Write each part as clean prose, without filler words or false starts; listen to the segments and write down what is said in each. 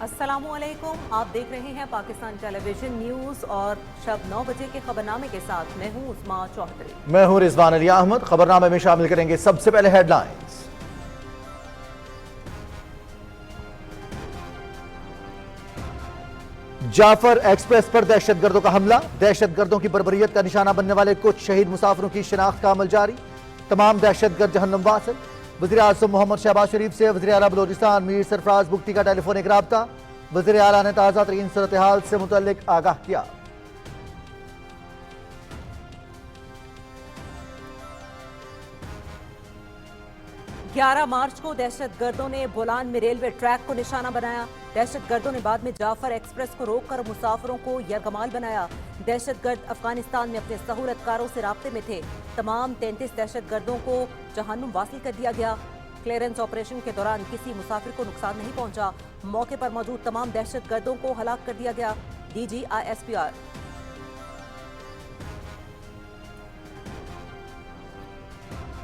अस्सलामु अलैकुम, आप देख रहे हैं पाकिस्तान टेलीविजन न्यूज़ और शब 9 बजे के खबरनामे के साथ मैं हूं उस्मा चौधरी। मैं हूं रिजवान अली अहमद। खबरनामे में शामिल करेंगे सबसे पहले हेडलाइंस। जाफर एक्सप्रेस पर दहशतगर्दों का हमला, दहशतगर्दों की बर्बरियत का निशाना बनने वाले कुछ शहीद मुसाफिरों की शिनाख्त का अमल जारी, तमाम दहशतगर्द जहन्नम वासिल। वज़ीर आज़म मोहम्मद शहबाज शरीफ से वज़ीर आला बलोचिस्तान मीर सरफराज बुगटी का टेलीफोनिक राब्ता, वज़ीर आला ने ताज़ा तरीन सूरत हाल से मुतल्लिक आगाह किया। ग्यारह मार्च को दहशतगर्दों ने बोलान में रेलवे ट्रैक को निशाना बनाया। दहशतगर्दों ने बाद में जाफर एक्सप्रेस को रोककर मुसाफिरों को यरगमाल बनाया। दहशतगर्द अफगानिस्तान में अपने सहूलतकारों से राब्ते में थे। तमाम 33 दहशतगर्दों को जहन्नुम वासिल कर दिया गया। क्लियरेंस ऑपरेशन के दौरान किसी मुसाफिर को नुकसान नहीं पहुंचा। मौके पर मौजूद तमाम दहशतगर्दों को हलाक कर दिया गया। DGISPR।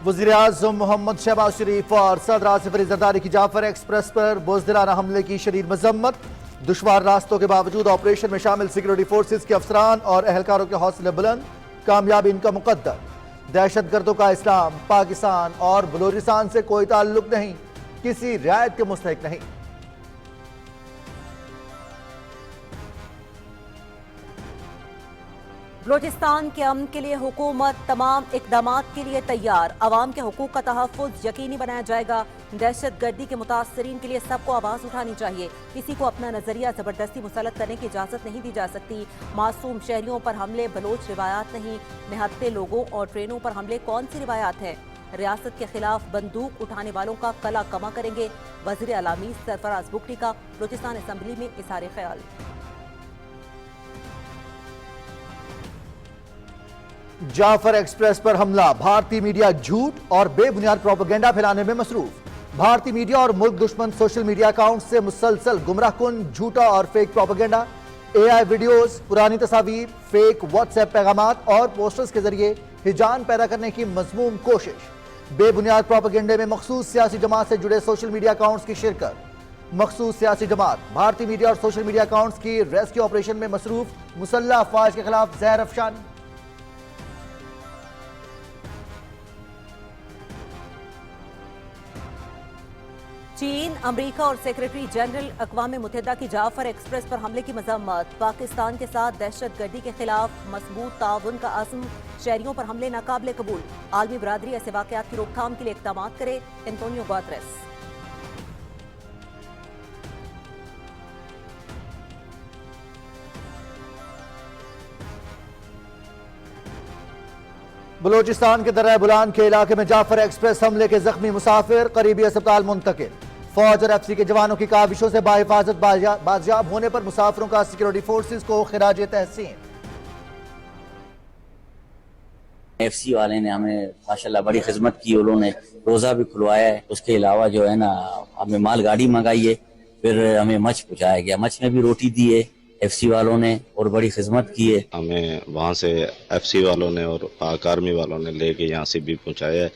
वज़ीर आज़म मोहम्मद शहबाज शरीफ और सदर आसिफ अली ज़रदारी की जाफर एक्सप्रेस पर बुज़दिलाना हमले की शदीद मज़म्मत। दुश्वार रास्तों के बावजूद ऑपरेशन में शामिल सिक्योरिटी फोर्सेज के अफसरान और एहलकारों के हौसले बुलंद, कामयाबी इनका मुकद्दर। दहशतगर्दों का इस्लाम, पाकिस्तान और बलूचिस्तान से कोई ताल्लुक नहीं, किसी रियायत के मुस्तहिक नहीं। बलोचिस्तान के अमन के लिए हुकूमत तमाम इकदामात के लिए तैयार। अवाम के हुकूक का तहफ़्फ़ुज़ यकीनी बनाया जाएगा। दहशतगर्दी के मुतासरीन के लिए सबको आवाज़ उठानी चाहिए। किसी को अपना नजरिया जबरदस्ती मुसलत करने की इजाज़त नहीं दी जा सकती। मासूम शहरियों पर हमले बलोच रिवायात नहीं। निहत्ते लोगों और ट्रेनों पर हमले कौन सी रिवायात है? रियासत के खिलाफ बंदूक उठाने वालों का कला कमा करेंगे। वज़ीर आला मीर सरफराज बुगटी का बलोचिस्तान असम्बली में इज़हार ख्याल। जाफर एक्सप्रेस पर हमला, भारतीय मीडिया झूठ और बेबुनियाद प्रोपेगेंडा फैलाने में मसरूफ। भारतीय मीडिया और मुल्क दुश्मन सोशल मीडिया अकाउंट से मुसलसल गुमराहकुन झूठा और फेक प्रोपेगेंडा, AI वीडियोस, पुरानी तस्वीर, फेक व्हाट्सएप पैगामात और पोस्टर्स के जरिए हिजान पैदा करने की मज़मूम कोशिश। बेबुनियाद प्रोपेगेंडे में मखसूस सियासी जमात से जुड़े सोशल मीडिया अकाउंट्स की शिरकत। मखसूस सियासी जमात भारतीय मीडिया और सोशल मीडिया अकाउंट्स की रेस्क्यू ऑपरेशन में मसरूफ, मुसल्लह अफवाज के खिलाफ जहर अफशानी। चीन, अमेरिका और सेक्रेटरी जनरल अक़वाम मुत्तहिदा की जाफर एक्सप्रेस पर हमले की मज़म्मत। पाकिस्तान के साथ दहशतगर्दी के खिलाफ मजबूत ताउन का अज़्म। शहरियों पर हमले नाकाबिले कबूल। आलमी बरादरी ऐसे वाक़यात की रोकथाम के लिए इक़दाम करे। Antonio Guterres. बलूचिस्तान के दर्रा बुलान के इलाके में जाफर एक्सप्रेस हमले के जख्मी मुसाफिर करीबी अस्पताल मुंतकिल। फौज और FC के जवानों की काविशों से बाहिफाजत बाजियाब होने पर मुसाफिरों का सिक्योरिटी फोर्सेज को खिराज तहसीन। FC वाले ने हमें माशाल्लाह बड़ी खिदमत की, उन्होंने रोज़ा भी खुलवाया है। उसके अलावा जो है ना, हमें माल गाड़ी मंगाई है, फिर हमें मच पहुँचाया गया, मच में भी रोटी दी है FC वालों ने और बड़ी खिदमत की है। हमें वहाँ से FC वालों ने और पाक आर्मी वालों ने लेके यहाँ से भी पहुँचाया है,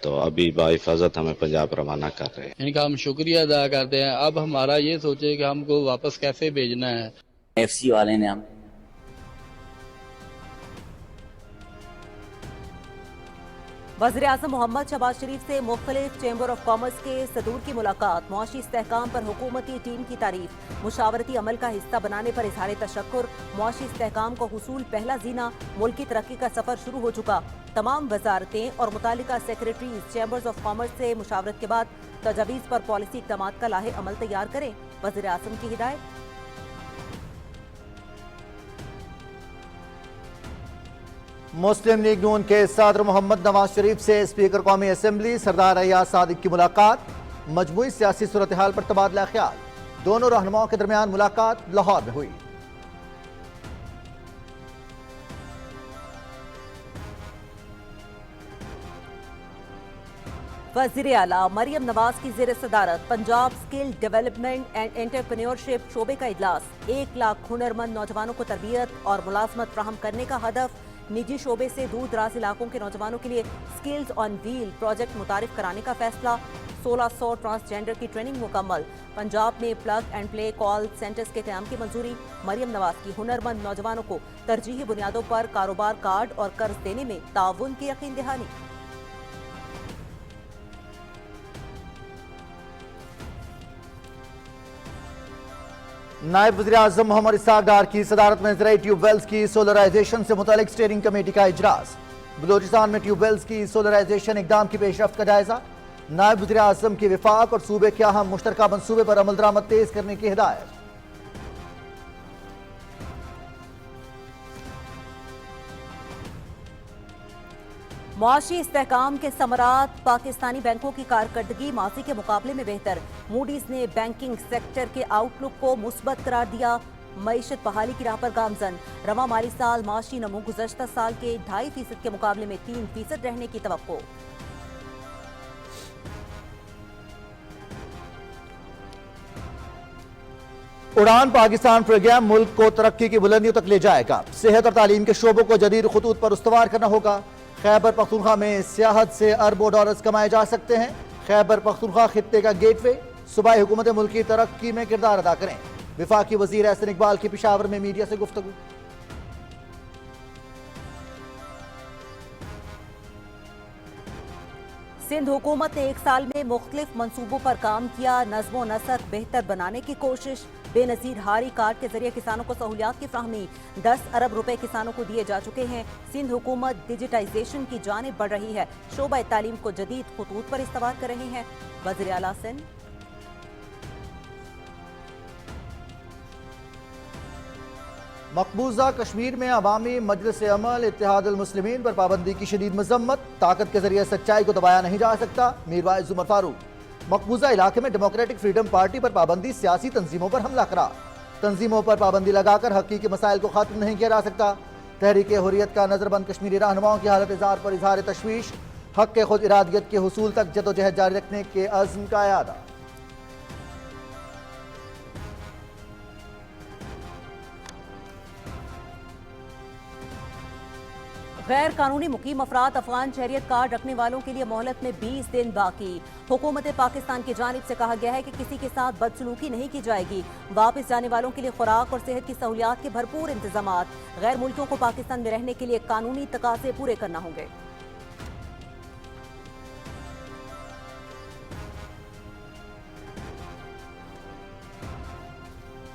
तो अभी बाहिफाजत हमें पंजाब रवाना कर रहे हैं। इनका हम शुक्रिया अदा करते हैं। अब हमारा ये सोचे कि हमको वापस कैसे भेजना है। FC वाले ने हमें वज़ीर आज़म मोहम्मद शहबाज शरीफ से मुख्तलिफ चैम्बर ऑफ कॉमर्स के सदूर की मुलाकात। मुआशी इस्तेहकाम पर हुकूमती टीम की तारीफ। मुशावरती अमल का हिस्सा बनाने पर इजहार तशक्कुर। मुआशी इस्तेहकाम को हुसूल पहला जीना। मुल्क की तरक्की का सफर शुरू हो चुका। तमाम वजारतें और मुतालिका सेक्रेटरीज चैम्बर्स ऑफ कॉमर्स से मुशावरत के बाद तजावीज़ पर पॉलिसी इक़दामात का लाहे अमल तैयार करें। वज़ीर आज़म की हिदायत। मुस्लिम लीग नून के सदर मोहम्मद नवाज शरीफ से स्पीकर कौमी असम्बली सरदार अय्याज सादिक की मुलाकात। मजमूई सियासी सूरत हाल पर तबादला ख्याल। दोनों रहनुमाओं के दरमियान मुलाकात लाहौर में हुई। वज़ीर आला मरियम नवाज की ज़ेर सदारत Punjab skill development and entrepreneurship शोबे का इजलास। 1 लाख हुनरमंद नौजवानों को तरबियत और मुलाजमत फराहम करने का हदफ। निजी शोबे से दूर दराज इलाकों के नौजवानों के लिए स्किल्स ऑन व्हील प्रोजेक्ट मुतारिफ कराने का फैसला। 1600 ट्रांसजेंडर की ट्रेनिंग मुकम्मल। पंजाब में plug and play call centres के क़याम की मंजूरी। मरियम नवाज की हुनरमंद नौजवानों को तरजीही बुनियादों पर कारोबार कार्ड और कर्ज देने में ताउन की यकीन दहानी। नायब वज़ीर-ए-आज़म मोहम्मद इस्हाक डार की सदारत में ज़राई ट्यूबवेल्स की सोलराइजेशन से मुतालिक स्टीयरिंग कमेटी का इजलास। बलोचिस्तान में ट्यूबवेल्स की सोलराइजेशन इक़दाम की पेशरफ्त का जायजा। नायब वज़ीर-ए-आज़म की विफाक और सूबे के अहम मुश्तरका मंसूबे पर अमल दरामद तेज करने की हिदायत। मुआशी इस्तेहकाम के समरात। पाकिस्तानी बैंकों की कारकर्दगी माजी के मुकाबले में बेहतर। मूडीज ने बैंकिंग सेक्टर के आउटलुक को मुस्बत करार दिया। मईशत बहाली की राह पर गामजन। रवा माली साल माशी नमू गुज़श्ता साल के 2.5% के मुकाबले में 3% रहने की तवक्को। उड़ान पाकिस्तान प्रोग्राम मुल्क को तरक्की की बुलंदियों तक ले जाएगा। सेहत और तालीम के शोबों को जदीद खतूत पर उस्तवार करना होगा। खैबर पख्तूनख्वा में सियाहत से अरबों डॉलर्स कमाए जा सकते हैं। खैबर पख्तूनख्वा खित्ते का गेटवे। सूबाई हुकूमत मुल्क की तरक्की में किरदार अदा करें। विफाकी वजीर एहसन इकबाल की पिशावर में मीडिया से गुफ्तगू। सिंध हुकूमत ने 1 साल में मुख्तलिफ मंसूबों पर काम किया। नज़्मो नसक बेहतर बनाने की कोशिश। बेनज़ीर हारी कार्ड के जरिए किसानों को सहूलियात की फ्राहमी। 10 अरब रुपए किसानों को दिए जा चुके हैं। सिंध हुकूमत डिजिटाइजेशन की जानिब बढ़ रही है। शोबा तालीम को जदीद खतूत पर इस्तेमाल कर रहे हैं। वज़ीर आला सिंध। मकबूजा कश्मीर में अवामी मजलिस अमल इत्तेहाद अल मुस्लिमीन पर पाबंदी की शदीद मजम्मत। ताकत के जरिए सच्चाई को दबाया नहीं जा सकता। मीरवाइज उमर फारूक। मकबूजा इलाके में डेमोक्रेटिक फ्रीडम पार्टी पर पाबंदी सियासी तंजीमों पर हमला करार। तंजीमों पर पाबंदी लगाकर हकीकी मसाइल को खत्म नहीं किया जा सकता। तहरीक हुर्रियत का नजरबंद कश्मीरी रहनुमाओं की हालत इज़हार पर इजहार तशवीश। हक के खुद इरादियत के हुसूल तक जदोजहद जारी रखने के अज़्म का यादा। गैर कानूनी मुकीम अफराद अफगान शहरियत कार्ड रखने वालों के लिए मोहलत में 20 दिन बाकी। हुकूमत पाकिस्तान की जानिब से कहा गया है कि किसी के साथ बदसलूकी नहीं की जाएगी। वापस जाने वालों के लिए खुराक और सेहत की सहूलियात के भरपूर इंतजाम। गैर मुल्कियों को पाकिस्तान में रहने के लिए कानूनी तकाज़े पूरे करना होंगे।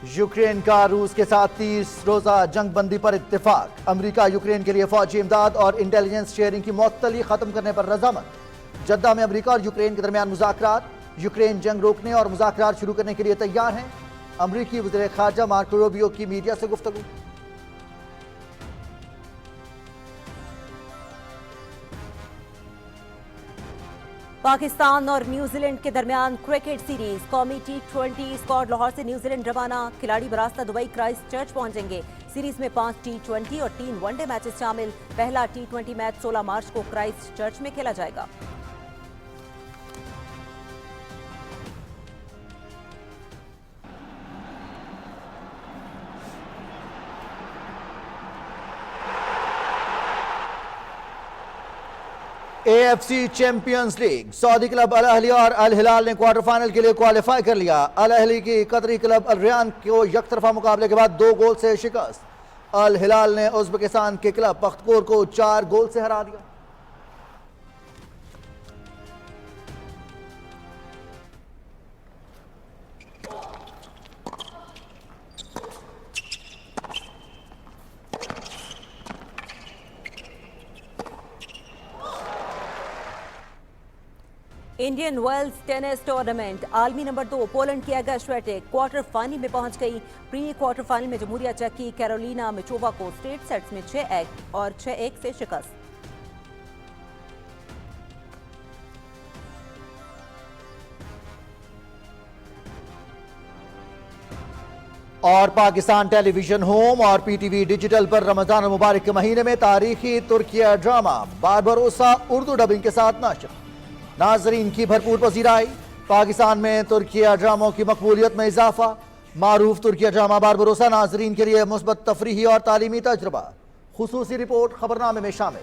यूक्रेन का रूस के साथ 30 रोजा जंग बंदी पर इत्तेफाक। अमेरिका यूक्रेन के लिए फौजी इमदाद और इंटेलिजेंस शेयरिंग की मुअत्तली खत्म करने पर रजामंद। जद्दा में अमेरिका और यूक्रेन के दरमियान मुज़ाकरात। यूक्रेन जंग रोकने और मुज़ाकरात शुरू करने के लिए तैयार हैं। अमरीकी वज़ीर ख़ारजा मार्को रूबियो की मीडिया से गुफ्तगू। पाकिस्तान और न्यूजीलैंड के दरमियान क्रिकेट सीरीज। कौमी T20 स्क्वाड लाहौर से न्यूजीलैंड रवाना। खिलाड़ी बरास्ता दुबई क्राइस्ट चर्च पहुंचेंगे। सीरीज में 5 T20 और 3 वनडे मैचेस शामिल। पहला T20 मैच 16 मार्च को क्राइस्ट चर्च में खेला जाएगा। AFC champions league. Saudi club Al Ahli और अल हिलाल ने क्वार्टर फाइनल के लिए क्वालिफाई कर लिया। अल अहली की कतरी क्लब अल रियान को यकतरफा मुकाबले के बाद 2 गोल से शिकस्त। अल हिलाल ने उज़्बेकिस्तान के क्लब पख्तकोर को 4 गोल से हरा दिया। Indian Wells tennis tournament. आलमी नंबर 2 पोलैंड की एगा स्विएटेक क्वार्टर फाइनल में पहुंच गई। प्री क्वार्टर फाइनल में जमहूरिया चेक की कैरोलिना मिचोवा को स्ट्रेट सेट्स में 6-1 और 6-1 से शिकस्त। और पाकिस्तान टेलीविजन होम और PTV डिजिटल पर रमजान मुबारक के महीने में तारीखी Türkiye drama Barbarossa Urdu dubbing के साथ नशर। नाजरीन की भरपूर पसीराई। पाकिस्तान में तुर्किया ड्रामों की मकबूलियत में इजाफा। मारूफ तुर्किया ड्रामा बारबरोसा नाजरीन के लिए मुस्बत तफरीही और तालीमी तजुर्बा। खुसूसी रिपोर्ट खबरनामे में शामिल।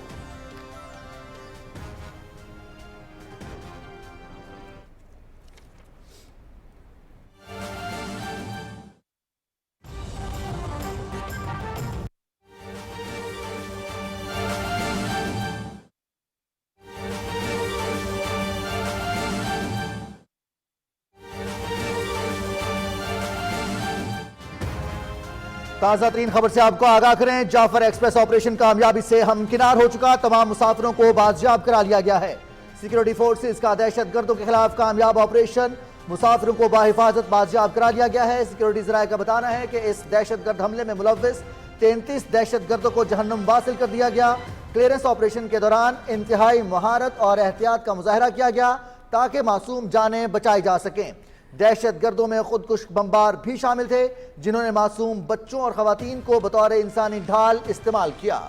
تازہ ترین خبر سے آپ کو آگاہ کریں، جعفر ایکسپریس آپریشن کامیابی سے ہمکنار ہو چکا، تمام مسافروں کو بازیاب کرا لیا گیا ہے۔ سیکیورٹی فورسز کا دہشت گردوں کے خلاف کامیاب آپریشن، مسافروں کو باحفاظت بازیاب کرا لیا گیا ہے۔ سیکیورٹی ذرائع کا بتانا ہے کہ اس دہشت گرد حملے میں ملوث 33 دہشت گردوں کو جہنم واصل کر دیا گیا۔ کلیئرنس آپریشن کے دوران انتہائی مہارت اور احتیاط کا مظاہرہ کیا گیا تاکہ معصوم جانیں بچائی جا سکیں۔ دہشت گردوں میں خودکش بمبار بھی شامل تھے جنہوں نے معصوم بچوں اور خواتین کو بطور انسانی ڈھال استعمال کیا۔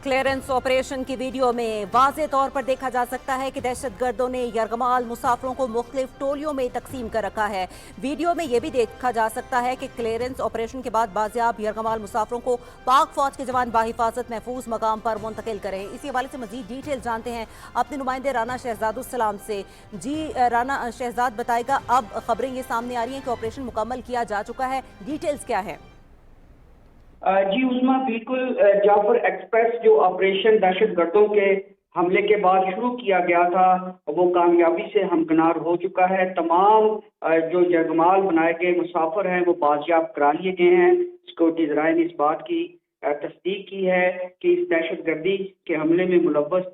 کلیئرنس آپریشن کی ویڈیو میں واضح طور پر دیکھا جا سکتا ہے کہ دہشت گردوں نے یرغمال مسافروں کو مختلف ٹولیوں میں تقسیم کر رکھا ہے۔ ویڈیو میں یہ بھی دیکھا جا سکتا ہے کہ کلیئرنس آپریشن کے بعد بازیاب یرغمال مسافروں کو پاک فوج کے جوان باحفاظت محفوظ مقام پر منتقل کریں۔ اسی حوالے سے مزید ڈیٹیل جانتے ہیں اپنے نمائندے رانا شہزاد السلام سے۔ جی رانا شہزاد بتائے گا، اب خبریں یہ سامنے آ رہی ہیں کہ آپریشن مکمل کیا جا چکا ہے، ڈیٹیلز کیا ہے؟ جی عظمیٰ، بالکل جعفر ایکسپریس جو آپریشن دہشت گردوں کے حملے کے بعد شروع کیا گیا تھا وہ کامیابی سے ہمکنار ہو چکا ہے۔ تمام جو یرغمال بنائے گئے مسافر ہیں وہ بازیاب کرا لیے گئے ہیں۔ سیکورٹی ذرائع نے اس بات کی تصدیق کی ہے کہ اس دہشت گردی کے حملے میں ملوث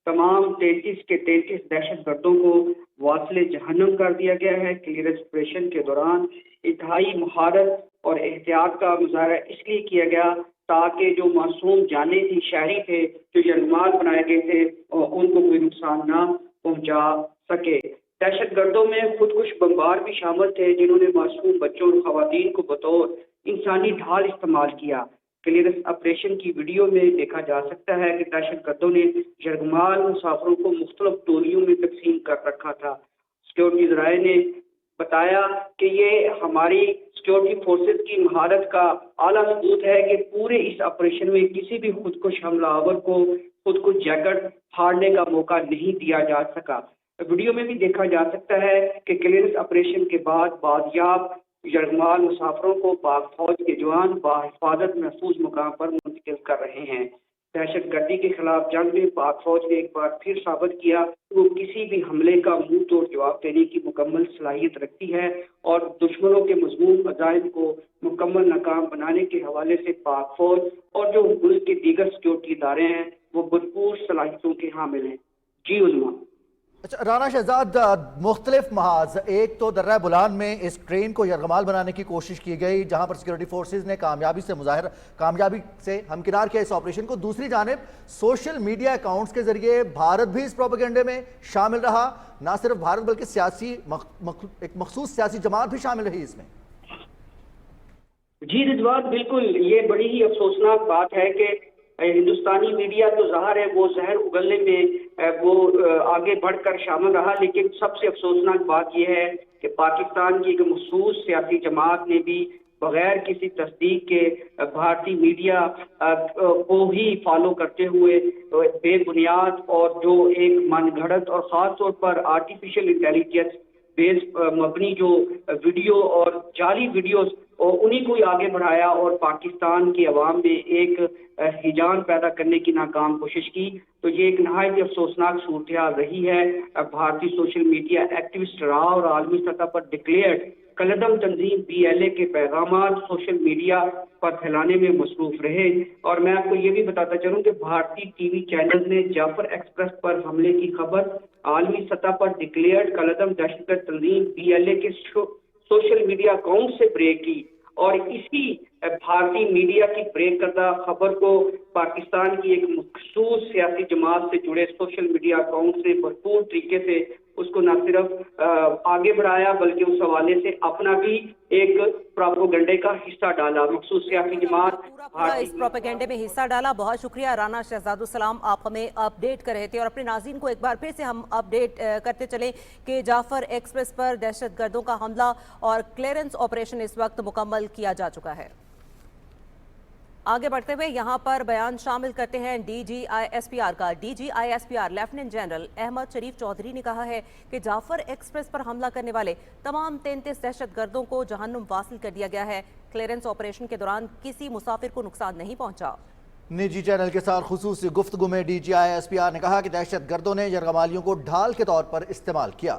تمام 33 کے 33 دہشت گردوں کو واصل جہنم کر دیا گیا ہے۔ کلیئرنس آپریشن کے دوران انتہائی مہارت اور احتیاط کا مظاہرہ اس لیے کیا گیا تاکہ جو معصوم جانیں تھی، شہری تھے جو یرغمال بنائے گئے تھے، ان کو کوئی نقصان نہ پہنچا سکے۔ دہشت گردوں میں خودکش بمبار بھی شامل تھے جنہوں نے معصوم بچوں اور خواتین کو بطور انسانی ڈھال استعمال کیا۔ کلیئرنس آپریشن کی ویڈیو میں دیکھا جا سکتا ہے کہ دہشت گردوں نے یرغمال مسافروں کو مختلف ٹولیوں میں تقسیم کر رکھا تھا۔ سیکورٹی ذرائع نے بتایا کہ یہ ہماری سیکورٹی فورسز کی مہارت کا اعلیٰ ثبوت ہے کہ پورے اس آپریشن میں کسی بھی خودکش حملہ آور کو خودکش جیکٹ پھاڑنے کا موقع نہیں دیا جا سکا۔ ویڈیو میں بھی دیکھا جا سکتا ہے کہ کلیئرنس آپریشن کے بعد بازیاب یرغمال مسافروں کو پاک فوج کے جوان باحفاظت محفوظ مقام پر منتقل کر رہے ہیں۔ دہشت گردی کے خلاف جنگ میں پاک فوج نے ایک بار پھر ثابت کیا کہ وہ کسی بھی حملے کا منہ توڑ جواب دینے کی مکمل صلاحیت رکھتی ہے اور دشمنوں کے مذموم عزائم کو مکمل ناکام بنانے کے حوالے سے پاک فوج اور جو ملک کے دیگر سیکورٹی ادارے ہیں وہ بھرپور صلاحیتوں کے حامل ہیں۔ جی عظمیٰ۔ اچھا رانا شہزاد، مختلف محاذ، ایک تو درہ بلان میں اس ٹرین کو یرغمال بنانے کی کوشش کی گئی جہاں پر سیکورٹی فورسز نے کامیابی سے ہمکنار کیا اس آپریشن کو، دوسری جانب سوشل میڈیا اکاؤنٹس کے ذریعے بھارت بھی اس پروپیگنڈے میں شامل رہا، نہ صرف بھارت بلکہ ایک مخصوص سیاسی جماعت بھی شامل رہی اس میں۔ جی رضوان، بالکل یہ بڑی ہی افسوسناک بات ہے کہ ہندوستانی میڈیا تو ظاہر ہے وہ زہر اگلنے میں وہ آگے بڑھ کر شامل رہا، لیکن سب سے افسوسناک بات یہ ہے کہ پاکستان کی ایک مخصوص سیاسی جماعت نے بھی بغیر کسی تصدیق کے بھارتی میڈیا کو ہی فالو کرتے ہوئے بے بنیاد اور جو ایک من گھڑت اور خاص طور پر آرٹیفیشل انٹیلیجنس بیس مبنی جو ویڈیو اور جعلی ویڈیوز انہیں کو آگے بڑھایا اور پاکستان کی عوام میں ایک ہیجان پیدا کرنے کی ناکام کوشش کی۔ تو یہ ایک نہایت افسوسناک صورتحال رہی ہے۔ بھارتی سوشل میڈیا ایکٹیوسٹ راہ اور عالمی سطح پر ڈکلیئرڈ کلدم تنظیم BLA کے پیغامات سوشل میڈیا پر پھیلانے میں مصروف رہے۔ اور میں آپ کو یہ بھی بتاتا چلوں کہ بھارتی ٹی وی چینل نے جعفر ایکسپریس پر حملے کی خبر عالمی سطح پر ڈکلیئرڈ کلدم دہشت گرد تنظیم BLA کے سوشل میڈیا اکاؤنٹ سے بریک کی، اور اسی بھارتی میڈیا کی بریک کردہ خبر کو پاکستان کی ایک مخصوص سیاسی جماعت سے جڑے سوشل میڈیا اکاؤنٹ سے بھرپور طریقے سے اس کو نہ صرف آگے بڑھایا بلکہ اس حوالے سے اپنا بھی ایک پروپیگنڈے کا حصہ ڈالا۔ مخصوص سیاسی جماعت اس پروپیگنڈے میں حصہ ڈالا۔ بہت شکریہ رانا شہزاد السلام، آپ ہمیں اپ ڈیٹ کر رہے تھے، اور اپنے ناظرین کو ایک بار پھر سے ہم اپ ڈیٹ کرتے چلیں کہ جعفر ایکسپریس پر دہشت گردوں کا حملہ اور کلیئرنس آپریشن اس وقت مکمل کیا جا چکا ہے۔ آگے بڑھتے ہوئے یہاں پر بیان شامل کرتے ہیں DGISPR کا۔ DGISPR لیفٹیننٹ جنرل احمد شریف چودھری نے کہا ہے کہ جعفر ایکسپریس پر حملہ کرنے والے تمام 33 دہشت گردوں کو جہنم واصل کر دیا گیا ہے۔ کلیئرنس آپریشن کے دوران کسی مسافر کو نقصان نہیں پہنچا۔ نجی چینل کے ساتھ خصوصی گفتگو میں DGISPR نے کہا کہ دہشت گردوں نے یرغمالیوں کو ڈھال کے طور پر استعمال کیا۔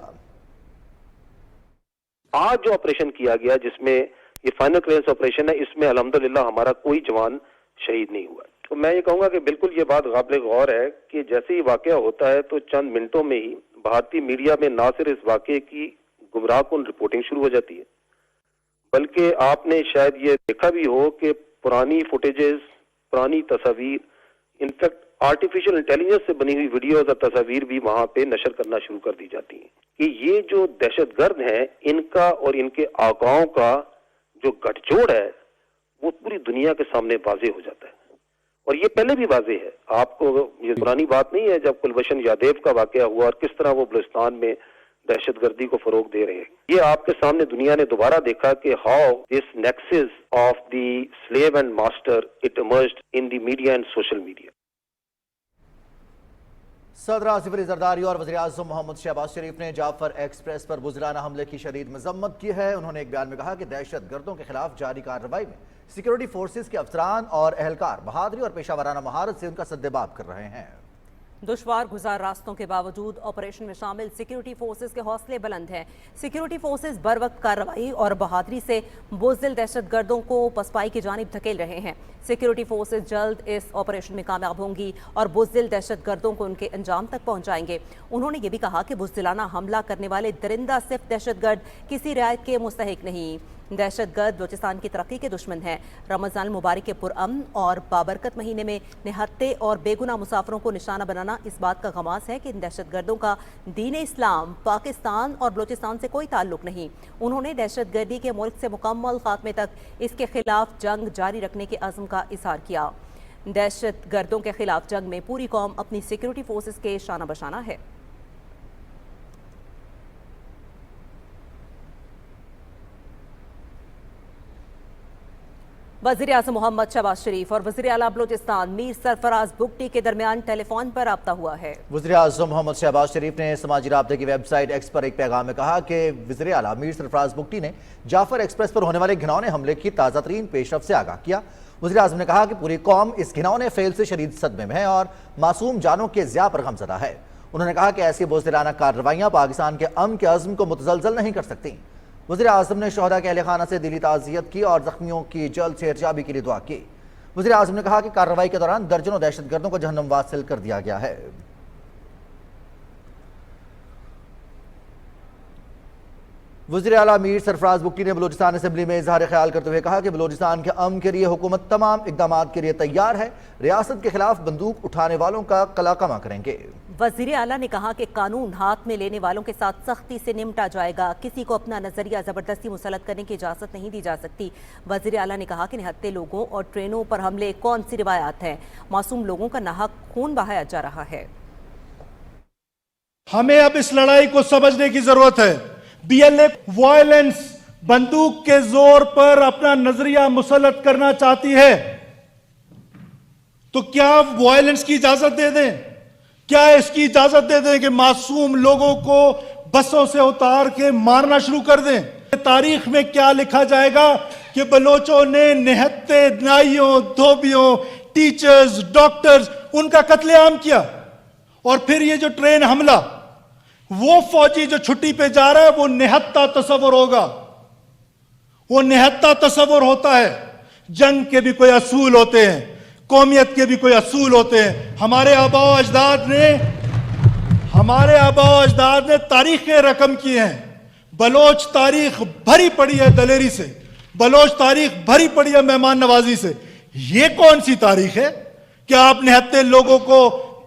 آج جو آپریشن کیا گیا جس میں یہ فائنل کلیئرنس آپریشن ہے، اس میں الحمدللہ ہمارا کوئی جوان شہید نہیں ہوا ہے۔ تو میں یہ کہوں گا کہ بالکل یہ بات قابل غور ہے کہ جیسے ہی واقعہ ہوتا ہے تو چند منٹوں میں ہی بھارتی میڈیا میں نہ صرف اس واقعے کی گمراہ کن رپورٹنگ شروع ہو جاتی ہے، بلکہ آپ نے شاید یہ دیکھا بھی ہو کہ پرانی فوٹیجز، پرانی تصاویر، انفیکٹ آرٹیفیشل انٹیلیجنس سے بنی ہوئی ویڈیوز اور تصاویر بھی وہاں پہ نشر کرنا شروع کر دی جاتی ہیں کہ یہ جو دہشت گرد ہیں ان کا اور ان کے آقاؤں کا جو گٹھ جوڑ ہے وہ پوری دنیا کے سامنے واضح ہو جاتا ہے، اور یہ پہلے بھی واضح ہے۔ آپ کو یہ پرانی بات نہیں ہے جب کلبھشن یادیو کا واقعہ ہوا اور کس طرح وہ بلوچستان میں دہشت گردی کو فروغ دے رہے ہیں۔ یہ آپ کے سامنے دنیا نے دوبارہ دیکھا کہ how this nexus of the slave and master it emerged in the media and social media. صدر آصف علی زرداری اور وزیر اعظم محمد شہباز شریف نے جعفر ایکسپریس پر بزدلانہ حملے کی شدید مذمت کی ہے۔ انہوں نے ایک بیان میں کہا کہ دہشت گردوں کے خلاف جاری کارروائی میں سیکیورٹی فورسز کے افسران اور اہلکار بہادری اور پیشہ ورانہ مہارت سے ان کا سدباب کر رہے ہیں۔ دشوار گزار راستوں کے باوجود آپریشن میں شامل سیکیورٹی فورسز کے حوصلے بلند ہیں۔ سیکیورٹی فورسز بر وقت کارروائی اور بہادری سے بزدل دہشت گردوں کو پسپائی کی جانب دھکیل رہے ہیں۔ سیکیورٹی فورسز جلد اس آپریشن میں کامیاب ہوں گی اور بزدل دہشت گردوں کو ان کے انجام تک پہنچائیں گے۔ انہوں نے یہ بھی کہا کہ بزدلانہ حملہ کرنے والے درندہ صرف دہشت گرد کسی رعایت کے مستحق نہیں، دہشت گرد بلوچستان کی ترقی کے دشمن ہیں۔ رمضان المبارک کے پرامن اور بابرکت مہینے میں نہتے اور بے گناہ مسافروں کو نشانہ بنانا اس بات کا غماز ہے کہ ان دہشت گردوں کا دین اسلام، پاکستان اور بلوچستان سے کوئی تعلق نہیں۔ انہوں نے دہشت گردی کے ملک سے مکمل خاتمے تک اس کے خلاف جنگ جاری رکھنے کے عزم کا اظہار کیا۔ دہشت گردوں کے خلاف جنگ میں پوری قوم اپنی سیکیورٹی فورسز کے شانہ بشانہ ہے۔ وزیر اعظم محمد شہباز شریف اور وزیر اعلیٰ بلوچستان میر سرفراز بگٹی کے درمیان ٹیلی فون پر رابطہ ہوا ہے۔ وزیر اعظم محمد شہباز شریف نے سماجی رابطے کی ویب سائٹ ایکس پر ایک پیغام میں کہا کہ وزیر اعلیٰ میر سرفراز بگٹی نے جعفر ایکسپریس پر ہونے والے گھناؤنے حملے کی تازہ ترین پیش رفت سے آگاہ کیا۔ وزیر اعظم نے کہا کہ پوری قوم اس گھناؤنے فعل سے شدید صدمے میں ہے اور معصوم جانوں کے ضیاع پر غمزدہ ہے۔ انہوں نے کہا کہ ایسی بزدلانہ کارروائیاں پاکستان کے امن کے عزم کو متزلزل نہیں کر سکتی۔ وزیر اعظم نے شہداء کے اہل خانہ سے دلی تعزیت کی اور زخمیوں کی جلد صحتیابی کے لیے دعا کی۔ وزیر اعظم نے کہا کہ کارروائی کے دوران درجنوں دہشت گردوں کو جہنم واصل کر دیا گیا ہے۔ وزیر اعلیٰ میر سرفراز بگٹی نے بلوچستان اسمبلی میں اظہار خیال کرتے ہوئے کہا کہ بلوچستان کے امن کے لیے حکومت تمام اقدامات کے لیے تیار ہے، ریاست کے خلاف بندوق اٹھانے والوں کا قلاقمہ کریں گے۔ وزیر اعلیٰ نے کہا کہ قانون ہاتھ میں لینے والوں کے ساتھ سختی سے نمٹا جائے گا، کسی کو اپنا نظریہ زبردستی مسلط کرنے کی اجازت نہیں دی جا سکتی۔ وزیر اعلیٰ نے کہا کہ نہتے لوگوں اور ٹرینوں پر حملے کون سی روایات ہیں، معصوم لوگوں کا ناحق خون بہایا جا رہا ہے۔ ہمیں اب اس لڑائی کو سمجھنے کی ضرورت ہے۔ بی ایل اے وائلنس بندوق کے زور پر اپنا نظریہ مسلط کرنا چاہتی ہے تو کیا وائلنس کی اجازت دے دیں؟ کیا اس کی اجازت دے دیں کہ معصوم لوگوں کو بسوں سے اتار کے مارنا شروع کر دیں؟ تاریخ میں کیا لکھا جائے گا کہ بلوچوں نے نہتے نائیوں، دھوبیوں، ٹیچرز، ڈاکٹرز ان کا قتل عام کیا، اور پھر یہ جو ٹرین حملہ، وہ فوجی جو چھٹی پہ جا رہا ہے وہ نہتا تصور ہوگا، وہ نہتا تصور ہوتا ہے۔ جنگ کے بھی کوئی اصول ہوتے ہیں، قومیت کے بھی کوئی اصول ہوتے ہیں۔ ہمارے آباء و اجداد نے تاریخیں رقم کی ہیں۔ بلوچ تاریخ بھری پڑی ہے دلیری سے، بلوچ تاریخ بھری پڑی ہے مہمان نوازی سے۔ یہ کون سی تاریخ ہے کہ آپ نہتے لوگوں کو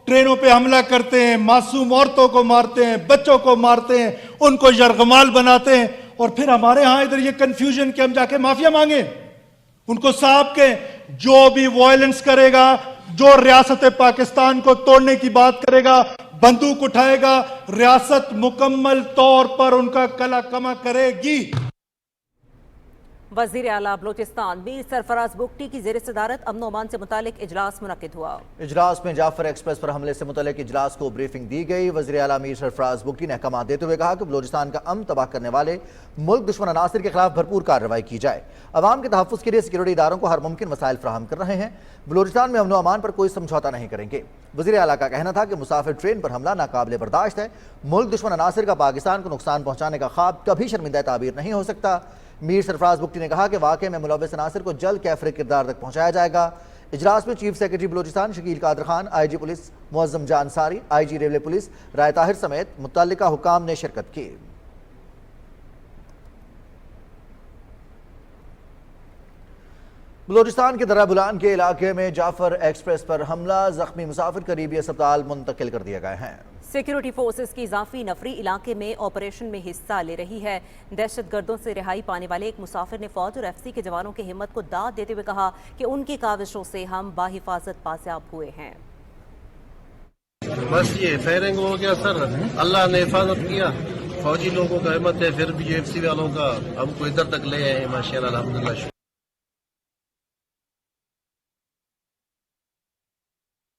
ٹرینوں پہ حملہ کرتے ہیں، معصوم عورتوں کو مارتے ہیں، بچوں کو مارتے ہیں، ان کو یرغمال بناتے ہیں، اور پھر ہمارے ہاں ادھر یہ کنفیوژن کہ ہم جا کے معافیا مانگیں؟ ان کو صاحب کے جو بھی وائلنس کرے گا، جو ریاست پاکستان کو توڑنے کی بات کرے گا، بندوق اٹھائے گا، ریاست مکمل طور پر ان کا قلاقمہ کرے گی۔ وزیر اعلیٰ بلوچستان میر سرفراز بگٹی کی زیر صدارت امن و امان سے متعلق اجلاس منعقد ہوا۔ اجلاس میں جعفر ایکسپریس پر حملے سے متعلق اجلاس کو بریفنگ دی گئی۔ وزیر اعلیٰ میر سرفراز بگٹی نے احکامات دیتے ہوئے کہا کہ بلوچستان کا امن تباہ کرنے والے ملک دشمن عناصر کے خلاف بھرپور کارروائی کی جائے۔ عوام کے تحفظ کے لیے سیکیورٹی اداروں کو ہر ممکن وسائل فراہم کر رہے ہیں۔ بلوچستان میں امن و امان پر کوئی سمجھوتا نہیں کریں گے۔ وزیر اعلیٰ کا کہنا تھا کہ مسافر ٹرین پر حملہ ناقابل برداشت ہے۔ ملک دشمن عناصر کا پاکستان کو نقصان پہنچانے کا خواب کبھی شرمندہ تعبیر نہیں ہو سکتا۔ میر سرفراز بگٹی نے کہا کہ واقعے میں ملوث عناصر کو جلد کیفر کردار تک پہنچایا جائے گا۔ اجلاس میں چیف سیکرٹری بلوچستان شکیل قادر خان، آئی جی پولیس معظم جان انصاری، آئی جی ریلوے پولیس رائے طاہر سمیت متعلقہ حکام نے شرکت کی۔ بلوچستان کے درہ بلان کے علاقے میں جعفر ایکسپریس پر حملہ، زخمی مسافر قریبی اسپتال منتقل کر دیے گئے ہیں۔ سیکیورٹی فورسز کی اضافی نفری علاقے میں آپریشن میں حصہ لے رہی ہے۔ دہشت گردوں سے رہائی پانے والے ایک مسافر نے فوج اور ایف سی کے جوانوں کی ہمت کو داد دیتے ہوئے کہا کہ ان کی کاوشوں سے ہم باحفاظت بازیاب ہوئے ہیں۔ بس یہ فائرنگ ہو گیا سر، اللہ نے حفاظت کیا، فوجی لوگوں کا ہمت ہے، پھر بھی ایف سی والوں کا ہم کو ادھر تک لے آئے ہیں، ماشاء اللہ الحمدللہ۔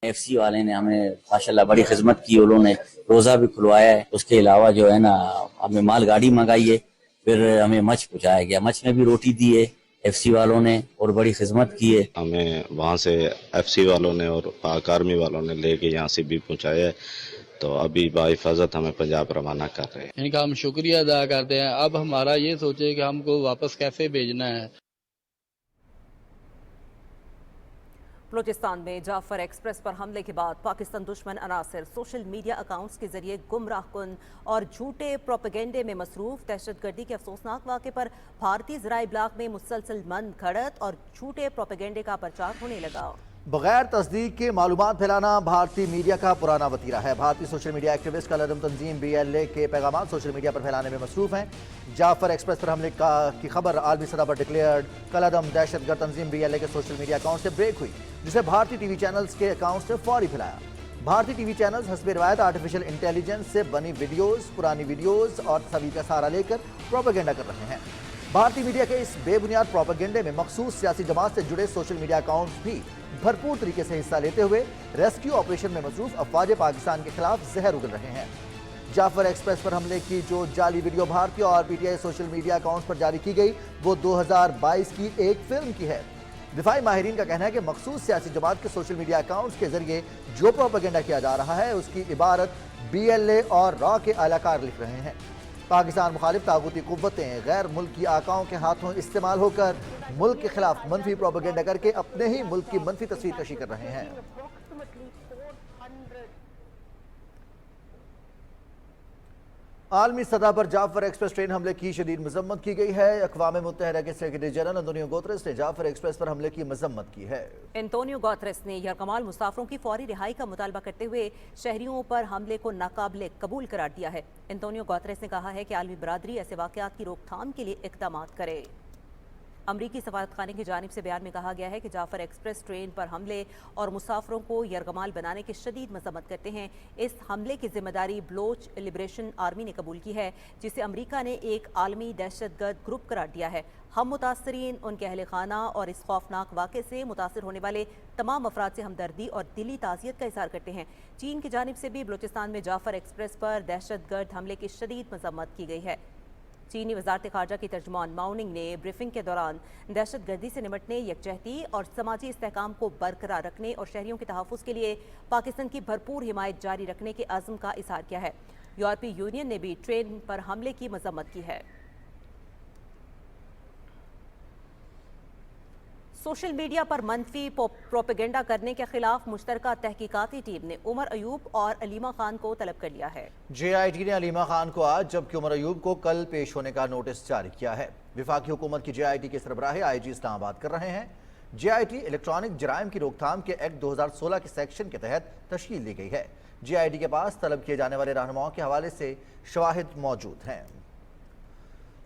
ایف سی والے نے ہمیں ماشاءاللہ بڑی خدمت کی، انہوں نے روزہ بھی کھلوایا ہے، اس کے علاوہ جو ہے نا ہمیں مال گاڑی منگائی ہے، پھر ہمیں مچ پہنچایا گیا، مچ میں بھی روٹی دی ہے ایف سی والوں نے اور بڑی خدمت کی ہے۔ ہمیں وہاں سے ایف سی والوں نے اور پاک آرمی والوں نے لے کے یہاں سے بھی پہنچایا ہے، تو ابھی بحفاظت ہمیں پنجاب روانہ کر رہے ہیں۔ ان کا ہم شکریہ ادا کرتے ہیں۔ اب ہمارا یہ سوچے کہ ہم کو واپس کیسے بھیجنا ہے۔ بلوچستان میں جعفر ایکسپریس پر حملے کے بعد پاکستان دشمن عناصر سوشل میڈیا اکاؤنٹس کے ذریعے گمراہ کن اور جھوٹے پروپیگنڈے میں مصروف۔ دہشت گردی کے افسوسناک واقعے پر بھارتی ذرائع ابلاغ میں مسلسل مند گھڑت اور جھوٹے پروپیگنڈے کا پرچار ہونے لگا۔ بغیر تصدیق کے معلومات پھیلانا بھارتی میڈیا کا پرانا وتیرہ ہے۔ بھارتی سوشل میڈیا ایکٹیوسٹ کالعدم تنظیم BLA کے پیغامات سوشل میڈیا پر پھیلانے میں مصروف ہیں۔ جعفر ایکسپریس پر حملے کی خبر عالمی سطح پر ڈکلیئرڈ کالعدم دہشت گرد تنظیم BLA کے سوشل میڈیا اکاؤنٹ سے بریک ہوئی، جسے بھارتی ٹی وی چینلز کے اکاؤنٹ نے فوری پھیلایا۔ بھارتی ٹی وی چینلز حسب روایت آرٹیفیشل انٹیلیجنس سے بنی ویڈیوز، پرانی ویڈیوز اور تصاویر کا سہارا لے کر پروپیگنڈا کر رہے ہیں۔ بھارتی میڈیا کے اس بے بنیاد پروپیگنڈے میں مخصوص سیاسی جماعت سے جڑے سوشل میڈیا اکاؤنٹس بھی بھرپور طریقے سے حصہ لیتے ہوئے ریسکیو آپریشن میں مصروف افواج پاکستان کے خلاف زہر اگل رہے ہیں۔ جعفر ایکسپریس پر حملے کی جو جعلی ویڈیو بھارتی اور PTI سوشل میڈیا اکاؤنٹس پر جاری کی گئی وہ 2022 کی ایک فلم کی ہے۔ دفاعی ماہرین کا کہنا ہے کہ مخصوص سیاسی جماعت کے سوشل میڈیا اکاؤنٹس کے ذریعے جو پروپیگنڈا کیا جا رہا ہے اس کی عبارت BLA اور را کے اعلی کار لکھ رہے ہیں۔ پاکستان مخالف طاغوتی قوتیں غیر ملکی آقاؤں کے ہاتھوں استعمال ہو کر ملک کے خلاف منفی پروپیگنڈا کر کے اپنے ہی ملک کی منفی تصویر کشی کر رہے ہیں۔ عالمی سطح پر جعفر ایکسپریس ٹرین حملے کی شدید مذمت کی گئی ہے۔ اقوام متحدہ کے سیکرٹری جنرل انتونیو گوتریس نے جعفر ایکسپریس پر حملے کی مذمت کی ہے۔ انتونیو گوتریس نے یرغمال مسافروں کی فوری رہائی کا مطالبہ کرتے ہوئے شہریوں پر حملے کو ناقابل قبول قرار دیا ہے۔ انتونیو گوتریس نے کہا ہے کہ عالمی برادری ایسے واقعات کی روک تھام کے لیے اقدامات کرے۔ امریکی سفارت خانے کی جانب سے بیان میں کہا گیا ہے کہ جعفر ایکسپریس ٹرین پر حملے اور مسافروں کو یرغمال بنانے کی شدید مذمت کرتے ہیں۔ اس حملے کی ذمہ داری بلوچ لبریشن آرمی نے قبول کی ہے، جسے امریکہ نے ایک عالمی دہشت گرد گروپ قرار دیا ہے۔ ہم متاثرین، ان کے اہل خانہ اور اس خوفناک واقعے سے متاثر ہونے والے تمام افراد سے ہمدردی اور دلی تعزیت کا اظہار کرتے ہیں۔ چین کی جانب سے بھی بلوچستان میں جعفر ایکسپریس پر دہشت گرد حملے کی شدید مذمت کی گئی ہے۔ چینی وزارت خارجہ کی ترجمان ماؤننگ نے بریفنگ کے دوران دہشت گردی سے نمٹنے، یکجہتی اور سماجی استحکام کو برقرار رکھنے اور شہریوں کے تحفظ کے لیے پاکستان کی بھرپور حمایت جاری رکھنے کے عزم کا اظہار کیا ہے۔ یورپی یونین نے بھی ٹرین پر حملے کی مذمت کی ہے۔ سوشل میڈیا پر منفی پروپیگنڈا کرنے کے خلاف مشترکہ تحقیقاتی ٹیم نے عمر ایوب اور علیمہ خان کو طلب کر لیا ہے۔ JIT نے علیمہ خان کو آج جبکہ عمر ایوب کو کل پیش ہونے کا نوٹس جاری کیا ہے۔ وفاقی حکومت کی JIT کے سربراہ IG اسلام آباد کر رہے ہیں۔ JIT الیکٹرانک جرائم کی روک تھام کے ایکٹ 2016 کے سیکشن کے تحت تشکیل دی گئی ہے۔ JIT کے پاس طلب کیے جانے والے رہنماؤں کے حوالے سے شواہد موجود ہیں۔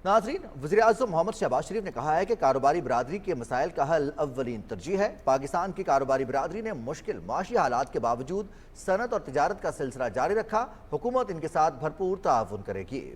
ناظرین، وزیراعظم محمد شہباز شریف نے کہا ہے کہ کاروباری برادری کے مسائل کا حل اولین ترجیح ہے۔ پاکستان کی کاروباری برادری نے مشکل معاشی حالات کے باوجود صنعت اور تجارت کا سلسلہ جاری رکھا۔ حکومت ان کے ساتھ بھرپور تعاون کرے گی۔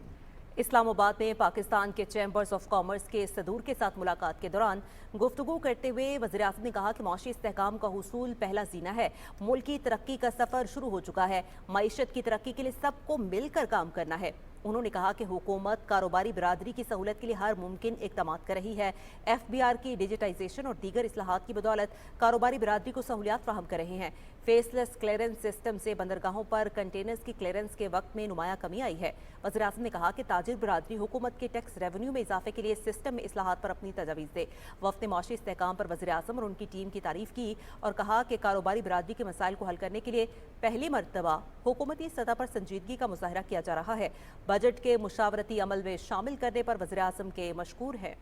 اسلام آباد میں پاکستان کے چیمبرز آف کامرس کے صدور کے ساتھ ملاقات کے دوران گفتگو کرتے ہوئے وزیراعظم نے کہا کہ معاشی استحکام کا حصول پہلا زینہ ہے۔ ملکی ترقی کا سفر شروع ہو چکا ہے۔ معیشت کی ترقی کے لیے سب کو مل کر کام کرنا ہے۔ انہوں نے کہا کہ حکومت کاروباری برادری کی سہولت کے لیے ہر ممکن اقدامات کر رہی ہے۔ FBR کی ڈیجیٹائزیشن اور دیگر اصلاحات کی بدولت کاروباری برادری کو سہولیات فراہم کر رہے ہیں۔ फेसलेस क्लियरेंस सिस्टम से बंदरगाहों पर कंटेनर्स की क्लियरेंस के वक्त में नुमाया कमी आई है। वज़ीर-ए-आज़म ने कहा कि ताजिर बिरादरी हुकूमत के टैक्स रेवेन्यू में इजाफे के लिए सिस्टम में इस्लाहात पर अपनी तजावीज़ दे। वफ़द ने माशी इस्तेहकाम पर वज़ीर-ए-आज़म और उनकी टीम की तारीफ की और कहा कि कारोबारी बिरादरी के मसाइल को हल करने के लिए पहली मरतबा हुकूमती सतह पर संजीदगी का मुजाहरा किया जा रहा है। बजट के मुशावरती अमल में शामिल करने पर वज़ीर-ए-आज़म के मशकूर हैं।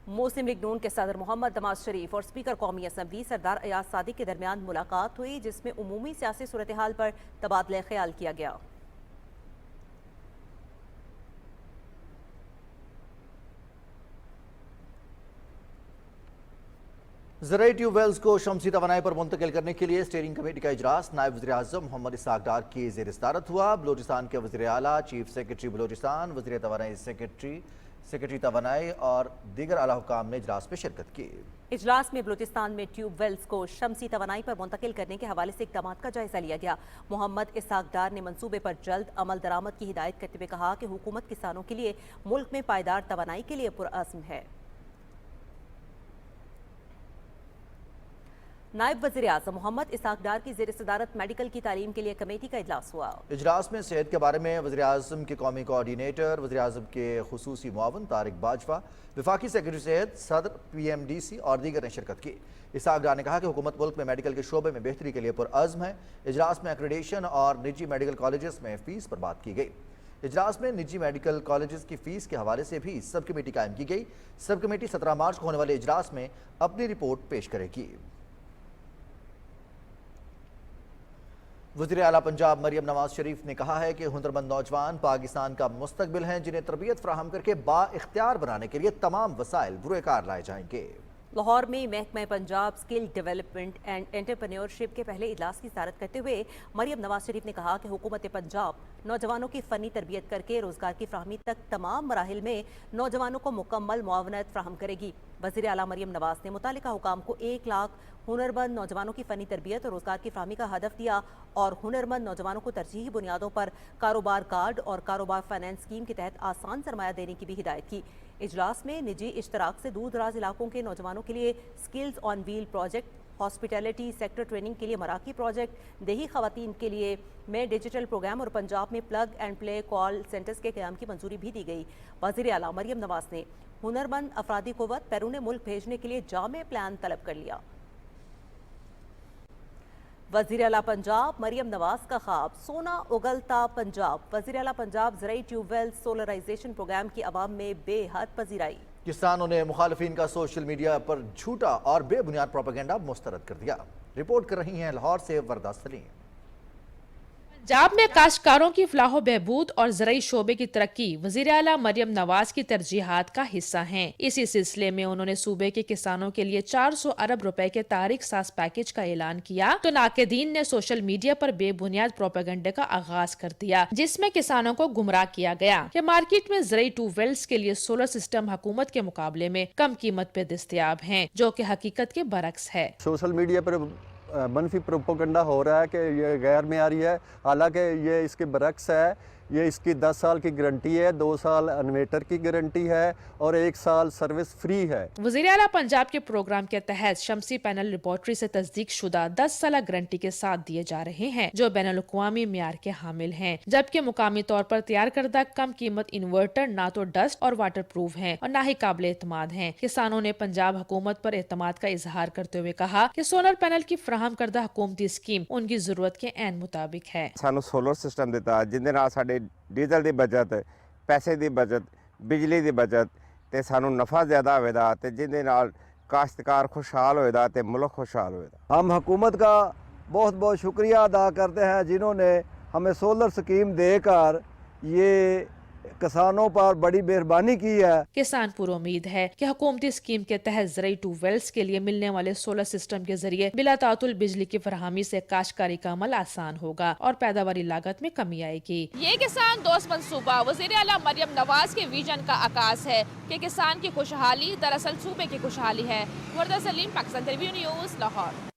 मुस्लिम लीग नून के सदर मोहम्मद नवाज शरीफ और स्पीकर कौमी असम्बली सरदार अयाज सादिक के दरमियान मुलाकात हुई, जिसमें उमूमी सियासी सूरत हाल पर तबादला ख्याल किया गया। ज़राई ट्यूबवेल्स को शमसी तवानाई पर मुंतकिल करने के लिए स्टीयरिंग कमेटी का इजलास नायब वज़ीर-ए-आज़म मोहम्मद इसाक डार की ज़ेर सदारत हुआ। बलोचिस्तान के वज़ीर आला, चीफ सेक्रेटरी बलोचिस्तान, वज़ीर तवानाई सेक्रेटरी तवानाई और दीगर आला हुकाम ने इजलास में शिरकत की। इजलास में बलूचिस्तान में ट्यूबवेल्स को शमसी तवानाई पर मुंतकिल करने के हवाले से इक़दामात का जायजा लिया गया। मोहम्मद इसाक डार ने मंसूबे पर जल्द अमल दरामद की हिदायत करते हुए कहा कि हुकूमत किसानों के लिए मुल्क में पायदार तवानाई के लिए पुरअज़्म है। नायब वज़ीर-ए-आज़म मोहम्मद इसाक डार की ज़ेर सदारत मेडिकल की तालीम के लिए कमेटी का इजलास हुआ। इजलास में सेहत के बारे में वज़ीर-ए-आज़म के कौमी कोऑर्डिनेटर, वज़ीर-ए-आज़म के खुसूसी मुआवन तारिक बाजवा, वफाकी सेक्रेटरी सेहत, सदर PMDC और दीगर ने शिरकत की। इसाक डार ने कहा कि हुकूमत मुल्क में मेडिकल के शोबे में बेहतरी के लिए पुरअज़्म है। इजलास में एक्रेडिटेशन और निजी मेडिकल कॉलेजेस में फ़ीस पर बात की गई। इजलास में निजी मेडिकल कॉलेजेस की फ़ीस के हवाले से भी सब कमेटी कायम की गई। सब कमेटी 17 मार्च को होने वाले इजलास में अपनी रिपोर्ट पेश करेगी। वज़ीर आला पंजाब मरियम नवाज शरीफ ने कहा है कि हुनरमंद नौजवान पाकिस्तान का मुस्तकबिल हैं, जिन्हें तरबियत फराहम करके बाइख्तियार बनाने के लिए तमाम वसाइल बुरेकार लाए जाएंगे। लाहौर में महकमा Punjab skill development and entrepreneurship के पहले इजलास की सदारत करते हुए मरियम नवाज शरीफ ने कहा कि हुकूमत पंजाब नौजवानों की फ़नी तरबियत करके रोज़गार की फ्राहमी तक तमाम मराहिल में नौजवानों को मुकम्मल मुआवनत फ्राहम करेगी। वज़ीर आला मरियम नवाज ने मुतालिका हुकाम को 1 लाख हुनरमंद नौजवानों की फ़नी तरबियत और रोज़गार की फ्राहमी का हदफ दिया और हुनरमंद नौजवानों को तरजीही बुनियादों पर कारोबार कार्ड और कारोबार फाइनेंस स्कीम के तहत आसान सरमाया देने की भी हिदायत की। इजलास में निजी इश्तराक से दूर दराज इलाकों के नौजवानों के लिए skills on wheel project, hospitality sector training के लिए मराकी प्रोजेक्ट, देही खवातीन के लिए में डिजिटल प्रोग्राम और पंजाब में plug and play call centres के क़याम की मंजूरी भी दी गई। वज़ीर आला मरियम नवाज ने हुनरमंद अफरादी क़ुव्वत बैरून मुल्क भेजने के लिए जामे प्लान तलब कर लिया। वज़ीर आला पंजाब मरियम नवाज का ख्वाब सोना उगलता पंजाब। वज़ीर आला पंजाब ज़राई ट्यूबवेल सोलराइजेशन प्रोग्राम की आवाम में बेहद पजीराई। किसानों ने मुखालिफिन का सोशल मीडिया पर झूठा और बेबुनियाद प्रोपेगेंडा मुस्तरद कर दिया। रिपोर्ट कर रही हैं लाहौर से वरदा सलीम। पंजाब में काश्तकारों की फलाह बहबूद और ज़राई शोबे की तरक्की वज़ीर आला मरियम नवाज की तरजीहात का हिस्सा हैं। इसी सिलसिले में उन्होंने सूबे के किसानों के लिए 400 अरब रुपए के तारीख साज पैकेज का ऐलान किया तो नाक़दीन ने सोशल मीडिया पर बेबुनियाद प्रोपेगेंडे का आगाज कर दिया, जिसमें किसानों को गुमराह किया गया कि मार्केट में ज़राई ट्यूबवेल्स के लिए सोलर सिस्टम हुकूमत के मुकाबले में कम कीमत पे दस्तयाब हैं, जो कि हकीकत के बरक्स है। सोशल मीडिया पर मनफी प्रोपोगंडा हो रहा है कि ये गैर मेयारी है, हालांकि ये इसके बरक्स है। ये इसकी 10 साल की गारंटी है, 2 साल इन्वर्टर की गारंटी है और 1 साल सर्विस फ्री है। वज़ीर आला पंजाब के प्रोग्राम के तहत शमसी पैनल लेबॉर्ट्री से तस्दीक शुदा 10 साल गारंटी के साथ दिए जा रहे हैं, जो बैनुल-अक़वामी मियार के हामिल हैं, जबकि मुकामी तौर पर तैयार करदा कम कीमत इन्वर्टर ना तो डस्ट और वाटर प्रूफ है और न ही काबिल एतमाद है। किसानों ने पंजाब हुकूमत पर एतमाद का इजहार करते हुए कहा कि सोलर पैनल की फराहम करदा हुकूमती स्कीम उनकी जरूरत के ऐन मुताबिक है। सानू सोलर सिस्टम दिता जिंदे नाल साडे डीजल की बचत, पैसे की बचत, बिजली की बचत ते सानू नफा ज़्यादा होएगा ते जिंदे नाल काश्तकार खुशहाल होएगा ते मुल्क खुशहाल होएगा। हम हुकूमत का बहुत बहुत शुक्रिया अदा करते हैं जिन्होंने हमें सोलर स्कीम देकर ये किसानों पर बड़ी मेहरबानी की है। किसान पूरी उम्मीद है कि हुकूमती स्कीम के तहत ज़राई ट्यूबवेल्स के लिए मिलने वाले सोलर सिस्टम के जरिए बिला तातुल बिजली की फरहमी से काश्तकारी का अमल आसान होगा और पैदावारी लागत में कमी आएगी। ये किसान दोस्त मंसूबा वज़ीर आला मरियम नवाज के विजन का आकाश है कि किसान की खुशहाली दरअसल सूबे की खुशहाली है। वरदा सलीम, पाकिस्तान टेलीविजन न्यूज़, लाहौर।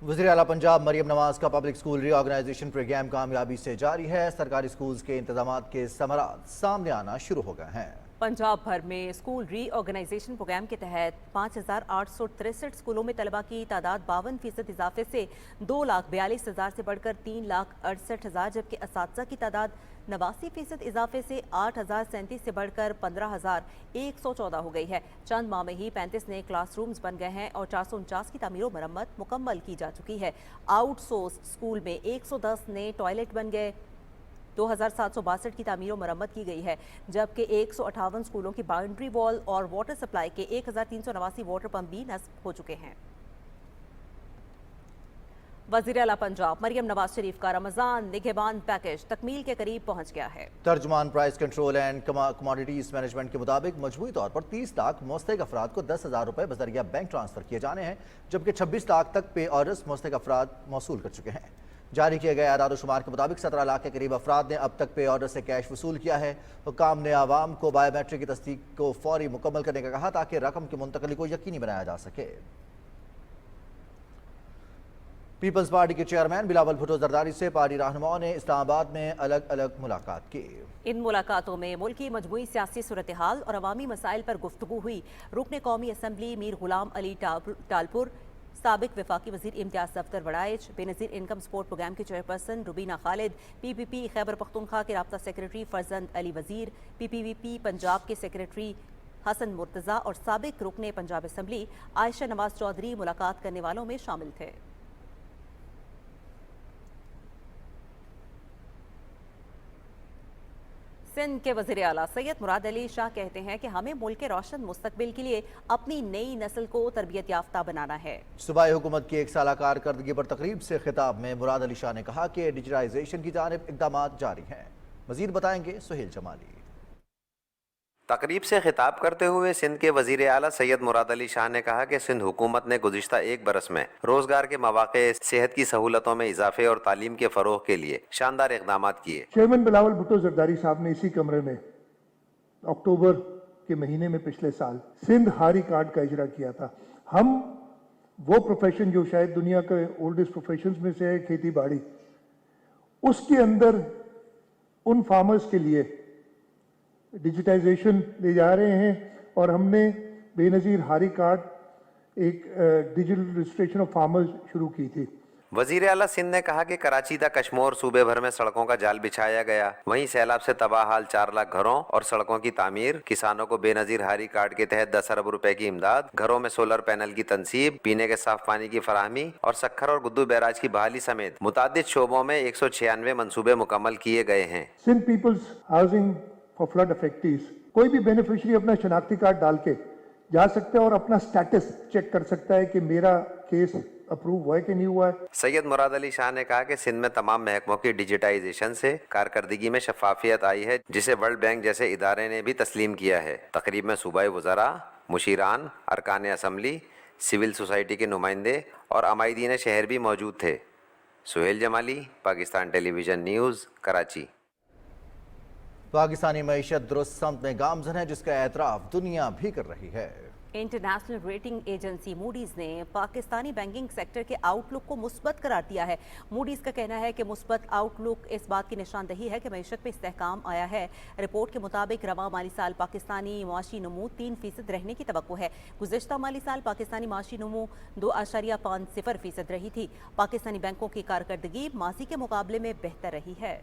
वज़ीर आला पंजाब मरियम नवाज का पब्लिक स्कूल रीऑर्गेनाइजेशन प्रोग्राम कामयाबी से जारी है। सरकारी स्कूल्स के इंतजामात के समरात सामने आना शुरू हो गए हैं। पंजाब भर में स्कूल रीऑर्गेनाइजेशन प्रोग्राम के तहत 5,863 स्कूलों में तलबा की तादाद 52% इजाफे से 2,42,000 से बढ़कर 3,68,000, जबकि असातिज़ा की तादाद 89% इजाफे से 8,037 से बढ़कर 15,114 हो गई है। चंद माह में ही 35 नए क्लासरूम्स बन गए हैं और 449 की तामीर व मरम्मत मुकम्मल की जा चुकी है। आउटसोर्स स्कूल में 110 नए टॉयलेट बन गए, 2,762 की तामीर व मरम्मत की गई है, जबकि 158 स्कूलों की बाउंड्री वॉल और वाटर सप्लाई के 1,389 वाटर पंप भी नस्ब हो चुके हैं। वज़ीर आला पंजाब मरियम नवाज शरीफ का रमजान निगहबान पैकेज तकमील के करीब पहुंच गया है। तर्जुमान price control and commodities management के मुताबिक मजमूई तौर पर 30 लाख मुस्तहिक अफराद को 10,000 रुपये बजरिया बैंक ट्रांसफर किए जाने हैं, जबकि 26 लाख तक पे ऑर्डर्स मुस्तहिक अफराद मौसूल कर चुके हैं। जारी किए गए आदाद-ओ-शुमार के मुताबिक 17 लाख के करीब अफराद ने अब तक पे ऑर्डर से कैश वसूल किया है। हुकाम ने आवाम को बायोमेट्रिक की तस्दीक को फौरी मुकम्मल करने का कहा ताकि रकम की मुंतकली को यकीनी बनाया जा सके। पीपल्स पार्टी के चेयरमैन बिलावल भुट्टो जरदारी से पार्टी रहनुमाओं ने इस्लामाबाद में अलग अलग मुलाकात की। इन मुलाकातों में मुल्क की मजमूई सियासी सूरत हाल और अवामी मसाइल पर गुफ्तगू हुई। रुकने कौमी असम्बली मीर गुलाम अली टालपुर, साबिक वफाकी वजीर Imtiaz Safdar Warraich, Benazir income support programme की चेयरपर्सन रुबीना खालिद, PPP खैबर पख्तूनख्वा के राब्ता सेक्रेटरी फरजंद अली वजीर, PPVP पंजाब के सेक्रेटरी हसन मुर्तज़ा और साबिक रुकने पंजाब असम्बली आयशा नवाज चौधरी मुलाकात करने वालों में शामिल थे। सिंध के वज़ीर आला सैयद मुराद अली शाह कहते हैं कि हमें मुल्क के रोशन मुस्तकबिल के लिए अपनी नई नस्ल को तरबियत याफ्ता बनाना है। सूबाई हुकूमत की एक साला कारकर्दगी पर तकरीब से खिताब में मुराद अली शाह ने कहा कि डिजिटाइजेशन की जानिब इक़दाम जारी हैं। मज़ीद बताएंगे सुहेल जमाली। तकरीब से खिताब करते हुए सिंध के वजीर आला सैयद मुराद अली शाह ने कहा कि सिंध हुकूमत ने गुज़िश्ता एक बरस में रोजगार के मौक़े, सेहत की सहूलतों में इजाफे और तालीम के फ़रोग़ के लिए शानदार इक़दाम किए। चेयरमैन बिलावल भुट्टो जरदारी साहब ने इसी कमरे में अक्टूबर के महीने में पिछले साल सिंध हारी कार्ड का इजरा किया था। हम वो प्रोफेशन जो शायद दुनिया के ओल्डेस्ट प्रोफेशन में से है, खेती बाड़ी, उसके अंदर उन फार्मर्स के लिए डिजिटाइजेशन ले जा रहे हैं और हमने बेनज़ीर हारी कार्ड एक डिजिटल रजिस्ट्रेशन ऑफ फार्मर्स शुरू की थी। वजीर आला सिंध ने कहा कि कराची तक कश्मोर सूबे भर में सड़कों का जाल बिछाया गया। वहीं सैलाब से तबाह हाल 4 लाख घरों और सड़कों की तामीर, किसानों को बेनज़ीर हारी कार्ड के तहत 10 अरब रुपए की इमदाद, घरों में सोलर पैनल की तनसीब, पीने के साफ पानी की फराहमी और सक्खर और गुद्दू बैराज की बहाली समेत मुतादिद शोबों में 196 मनसूबे मुकम्मल किए गए हैं। Sindh peoples housing for flood affectees, कोई भी बेनिफिशियरी अपना शनाख्ती कार्ड डाल के जा सकते हैं और अपना स्टेटस चेक कर सकता है कि मेरा केस अप्रूव हुआ है कि नहीं हुआ है। सैयद मुराद अली शाह ने कहा कि सिंध में तमाम महकमों की डिजिटाइजेशन से कारकर्दगी में शफाफियत आई है, जिसे वर्ल्ड बैंक जैसे इदारे ने भी तस्लीम किया है। तकरीब में सूबाई वज़रा, मुशीरान, अरकान असम्बली, सिविल सोसाइटी के नुमाइंदे और अमायदीन शहर भी मौजूद थे। Suhail Jamali, Pakistan television news, Karachi. पाकिस्तानी मईशत दुरुस्त समत में गामजन है, जिसका एतराफ़ दुनिया भी कर रही है। इंटरनेशनल रेटिंग एजेंसी मूडीज़ ने पाकिस्तानी बैंकिंग सेक्टर के आउटलुक को मुस्बत करार दिया है। मूडीज़ का कहना है कि मुस्बत आउटलुक इस बात की निशानदही है कि मईशत में इस्तेहकाम आया है। रिपोर्ट के मुताबिक रवा माली साल पाकिस्तानी माशी नमू 3% रहने की तवक्को है। गुज़िश्ता माली साल पाकिस्तानी माशी नमू 2.50% रही थी। पाकिस्तानी बैंकों की कारकर्दगी माजी के मुकाबले में बेहतर रही है।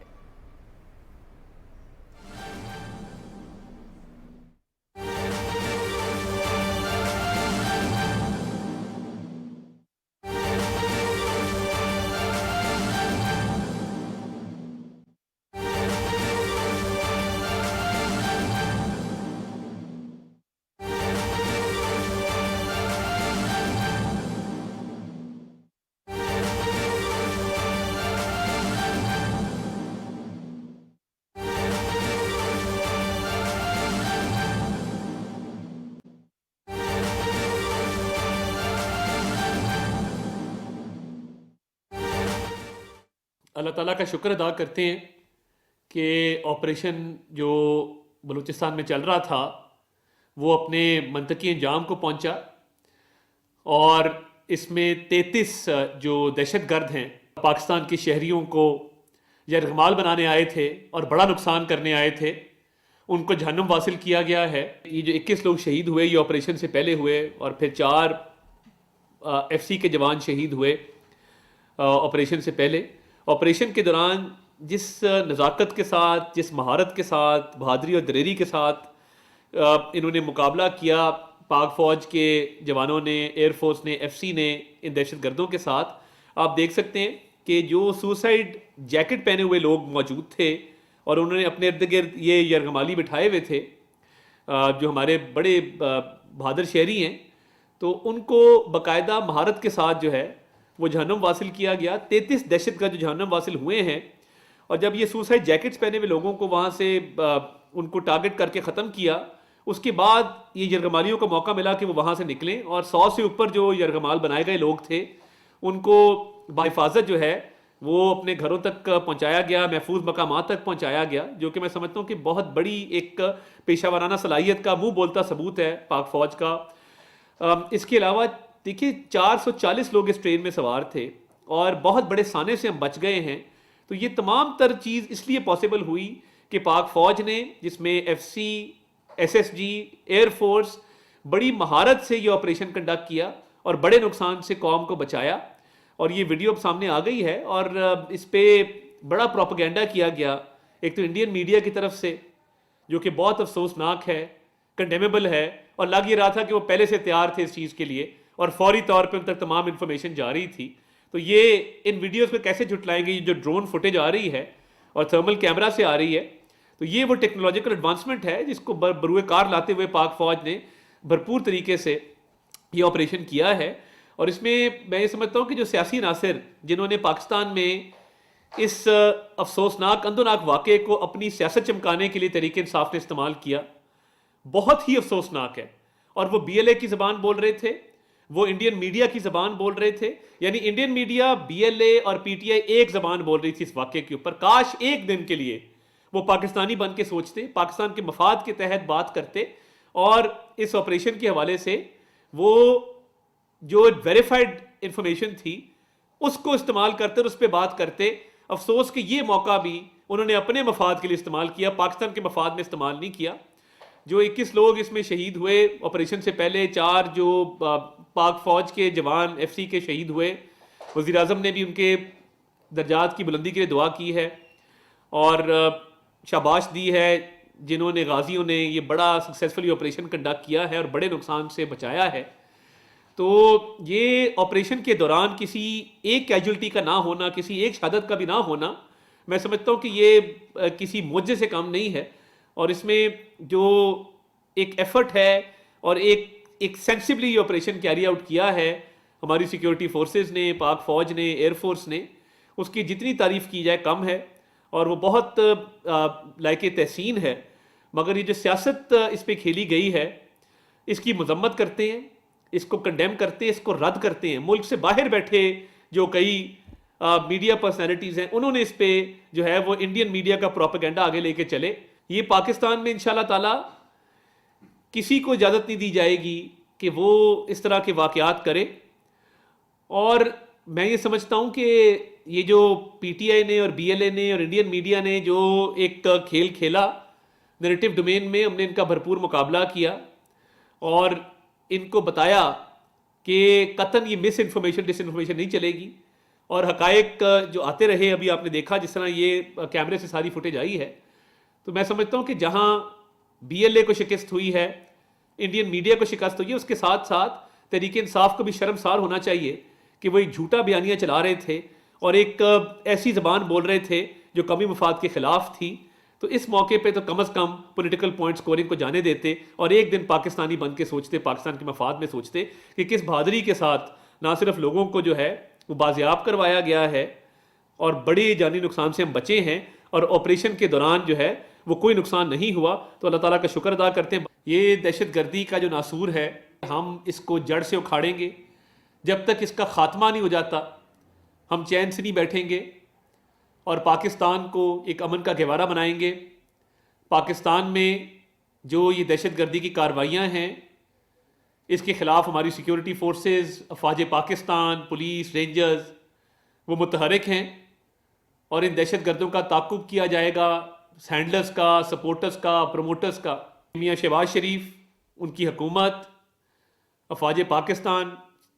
अल्लाह ताला का शुक्र अदा करते हैं कि ऑपरेशन जो बलूचिस्तान में चल रहा था वो अपने मंतकी अंजाम को पहुंचा और इसमें 33 जो दहशतगर्द हैं पाकिस्तान के शहरियों को यरगमाल बनाने आए थे और बड़ा नुकसान करने आए थे, ان کو جہنم واصل کیا گیا ہے. یہ جو 21 لوگ شہید ہوئے یہ آپریشن سے پہلے ہوئے, اور پھر 4 ایف سی کے جوان شہید ہوئے آپریشن سے پہلے. آپریشن کے دوران جس نزاکت کے ساتھ, جس مہارت کے ساتھ, بہادری اور دلیری کے ساتھ انہوں نے مقابلہ کیا پاک فوج کے جوانوں نے, ایئر فورس نے, ایف سی نے ان دہشت گردوں کے ساتھ, آپ دیکھ سکتے ہیں کہ جو سوسائڈ جیکٹ پہنے ہوئے لوگ موجود تھے اور انہوں نے اپنے ارد گرد یہ یرغمالی بٹھائے ہوئے تھے جو ہمارے بڑے بہادر شہری ہیں, تو ان کو باقاعدہ مہارت کے ساتھ جو ہے وہ جہنم واصل کیا گیا. 33 دہشت گرد جو جہنم واصل ہوئے ہیں, اور جب یہ سوسائڈ جیکٹس پہنے ہوئے لوگوں کو وہاں سے ان کو ٹارگٹ کر کے ختم کیا, اس کے بعد یہ یرغمالیوں کو موقع ملا کہ وہ وہاں سے نکلیں, اور 100 سے اوپر جو یرغمال بنائے گئے لوگ تھے ان کو بحفاظت جو ہے وہ اپنے گھروں تک پہنچایا گیا, محفوظ مقامات تک پہنچایا گیا, جو کہ میں سمجھتا ہوں کہ بہت بڑی ایک پیشہ ورانہ صلاحیت کا منہ بولتا ثبوت ہے پاک فوج کا. اس کے علاوہ دیکھیے 440 لوگ اس ٹرین میں سوار تھے اور بہت بڑے سانے سے ہم بچ گئے ہیں. تو یہ تمام تر چیز اس لیے پاسبل ہوئی کہ پاک فوج نے, جس میں F C, S S G, air force, بڑی مہارت سے یہ آپریشن کنڈکٹ کیا اور بڑے نقصان سے قوم کو بچایا. اور یہ ویڈیو اب سامنے آ گئی ہے اور اس پہ بڑا پروپیگنڈا کیا گیا, ایک تو انڈین میڈیا کی طرف سے, جو کہ بہت افسوسناک ہے, کنڈیمیبل ہے, اور لگ یہ رہا تھا کہ وہ پہلے سے تیار تھے اس چیز کے لیے اور فوری طور پہ ان تک تمام انفارمیشن جا رہی تھی. تو یہ ان ویڈیوز میں کیسے جھٹلائیں گے, جو ڈرون فوٹیج آ رہی ہے اور تھرمل کیمرہ سے آ رہی ہے, تو یہ وہ ٹیکنالوجیکل ایڈوانسمنٹ ہے جس کو بروئے کار لاتے ہوئے پاک فوج نے بھرپور طریقے سے یہ آپریشن کیا ہے. اور اس میں میں یہ سمجھتا ہوں کہ جو سیاسی عناصر جنہوں نے پاکستان میں اس افسوسناک اندوناک واقعے کو اپنی سیاست چمکانے کے لیے تحریک انصاف نے استعمال کیا, بہت ہی افسوسناک ہے. اور وہ بی ایل اے کی زبان بول رہے تھے, وہ انڈین میڈیا کی زبان بول رہے تھے, یعنی Indian media, B L A اور پی ٹی آئی ایک زبان بول رہی تھی اس واقعے کے اوپر. کاش ایک دن کے لیے وہ پاکستانی بن کے سوچتے, پاکستان کے مفاد کے تحت بات کرتے, اور اس آپریشن کے حوالے سے وہ جو ویریفائڈ انفارمیشن تھی اس کو استعمال کرتے اور اس پہ بات کرتے. افسوس کہ یہ موقع بھی انہوں نے اپنے مفاد کے لیے استعمال کیا, پاکستان کے مفاد میں استعمال نہیں کیا. جو 21 لوگ اس میں شہید ہوئے آپریشن سے پہلے, 4 جو پاک فوج کے جوان ایف سی کے شہید ہوئے, وزیر اعظم نے بھی ان کے درجات کی بلندی کے لیے دعا کی ہے اور شاباش دی ہے جنہوں نے, غازیوں نے یہ بڑا سکسیسفلی آپریشن کنڈکٹ کیا ہے اور بڑے نقصان سے بچایا ہے. تو یہ آپریشن کے دوران کسی ایک کیجولٹی کا نہ ہونا, کسی ایک شہادت کا بھی نہ ہونا, میں سمجھتا ہوں کہ یہ کسی معجزے سے کم نہیں ہے. اور اس میں جو ایک ایفرٹ ہے اور ایک سینسبلی یہ آپریشن کیری آؤٹ کیا ہے ہماری سیکیورٹی فورسز نے, پاک فوج نے, ایئر فورس نے, اس کی جتنی تعریف کی جائے کم ہے, اور وہ بہت لائق تحسین ہے. مگر یہ جو سیاست اس پہ کھیلی گئی ہے اس کی مذمت کرتے ہیں, اس کو کنڈیم کرتے ہیں, اس کو رد کرتے ہیں. ملک سے باہر بیٹھے جو کئی میڈیا پرسنالٹیز ہیں انہوں نے اس پہ جو ہے وہ انڈین میڈیا کا پروپیگنڈا آگے لے کے چلے. یہ پاکستان میں انشاءاللہ تعالی کسی کو اجازت نہیں دی جائے گی کہ وہ اس طرح کے واقعات کرے. اور میں یہ سمجھتا ہوں کہ یہ جو پی ٹی آئی نے اور بی ایل اے نے اور انڈین میڈیا نے جو ایک کھیل کھیلا نیریٹو ڈومین میں, ہم نے ان کا بھرپور مقابلہ کیا اور ان کو بتایا کہ قطعاً یہ مس انفارمیشن, ڈس انفارمیشن نہیں چلے گی, اور حقائق جو آتے رہے. ابھی آپ نے دیکھا جس طرح یہ کیمرے سے ساری فوٹیج آئی ہے. تو میں سمجھتا ہوں کہ جہاں بی ایل اے کو شکست ہوئی ہے, انڈین میڈیا کو شکست ہوئی ہے, اس کے ساتھ ساتھ تحریک انصاف کو بھی شرمسار ہونا چاہیے کہ وہ ایک جھوٹا بیانیہ چلا رہے تھے اور ایک ایسی زبان بول رہے تھے جو قومی مفاد کے خلاف تھی. تو اس موقع پہ تو کم از کم پولیٹیکل پوائنٹ سکورنگ کو جانے دیتے اور ایک دن پاکستانی بن کے سوچتے, پاکستان کے مفاد میں سوچتے کہ کس بہادری کے ساتھ نہ صرف لوگوں کو جو ہے وہ بازیاب کروایا گیا ہے اور بڑے جانی نقصان سے ہم بچے ہیں, اور آپریشن کے دوران جو ہے وہ کوئی نقصان نہیں ہوا. تو اللہ تعالیٰ کا شکر ادا کرتے ہیں. یہ دہشت گردی کا جو ناسور ہے ہم اس کو جڑ سے اکھاڑیں گے. جب تک اس کا خاتمہ نہیں ہو جاتا ہم چین سے نہیں بیٹھیں گے اور پاکستان کو ایک امن کا گہوارہ بنائیں گے. پاکستان میں جو یہ دہشت گردی کی کارروائیاں ہیں اس کے خلاف ہماری سیکیورٹی فورسز, افواج پاکستان, پولیس, رینجرز وہ متحرک ہیں, اور ان دہشت گردوں کا تعاقب کیا جائے گا ہینڈلرز کا، سپورٹرز کا، پروموٹرز کا، میاں شہباز شریف، ان کی حکومت، افواج پاکستان،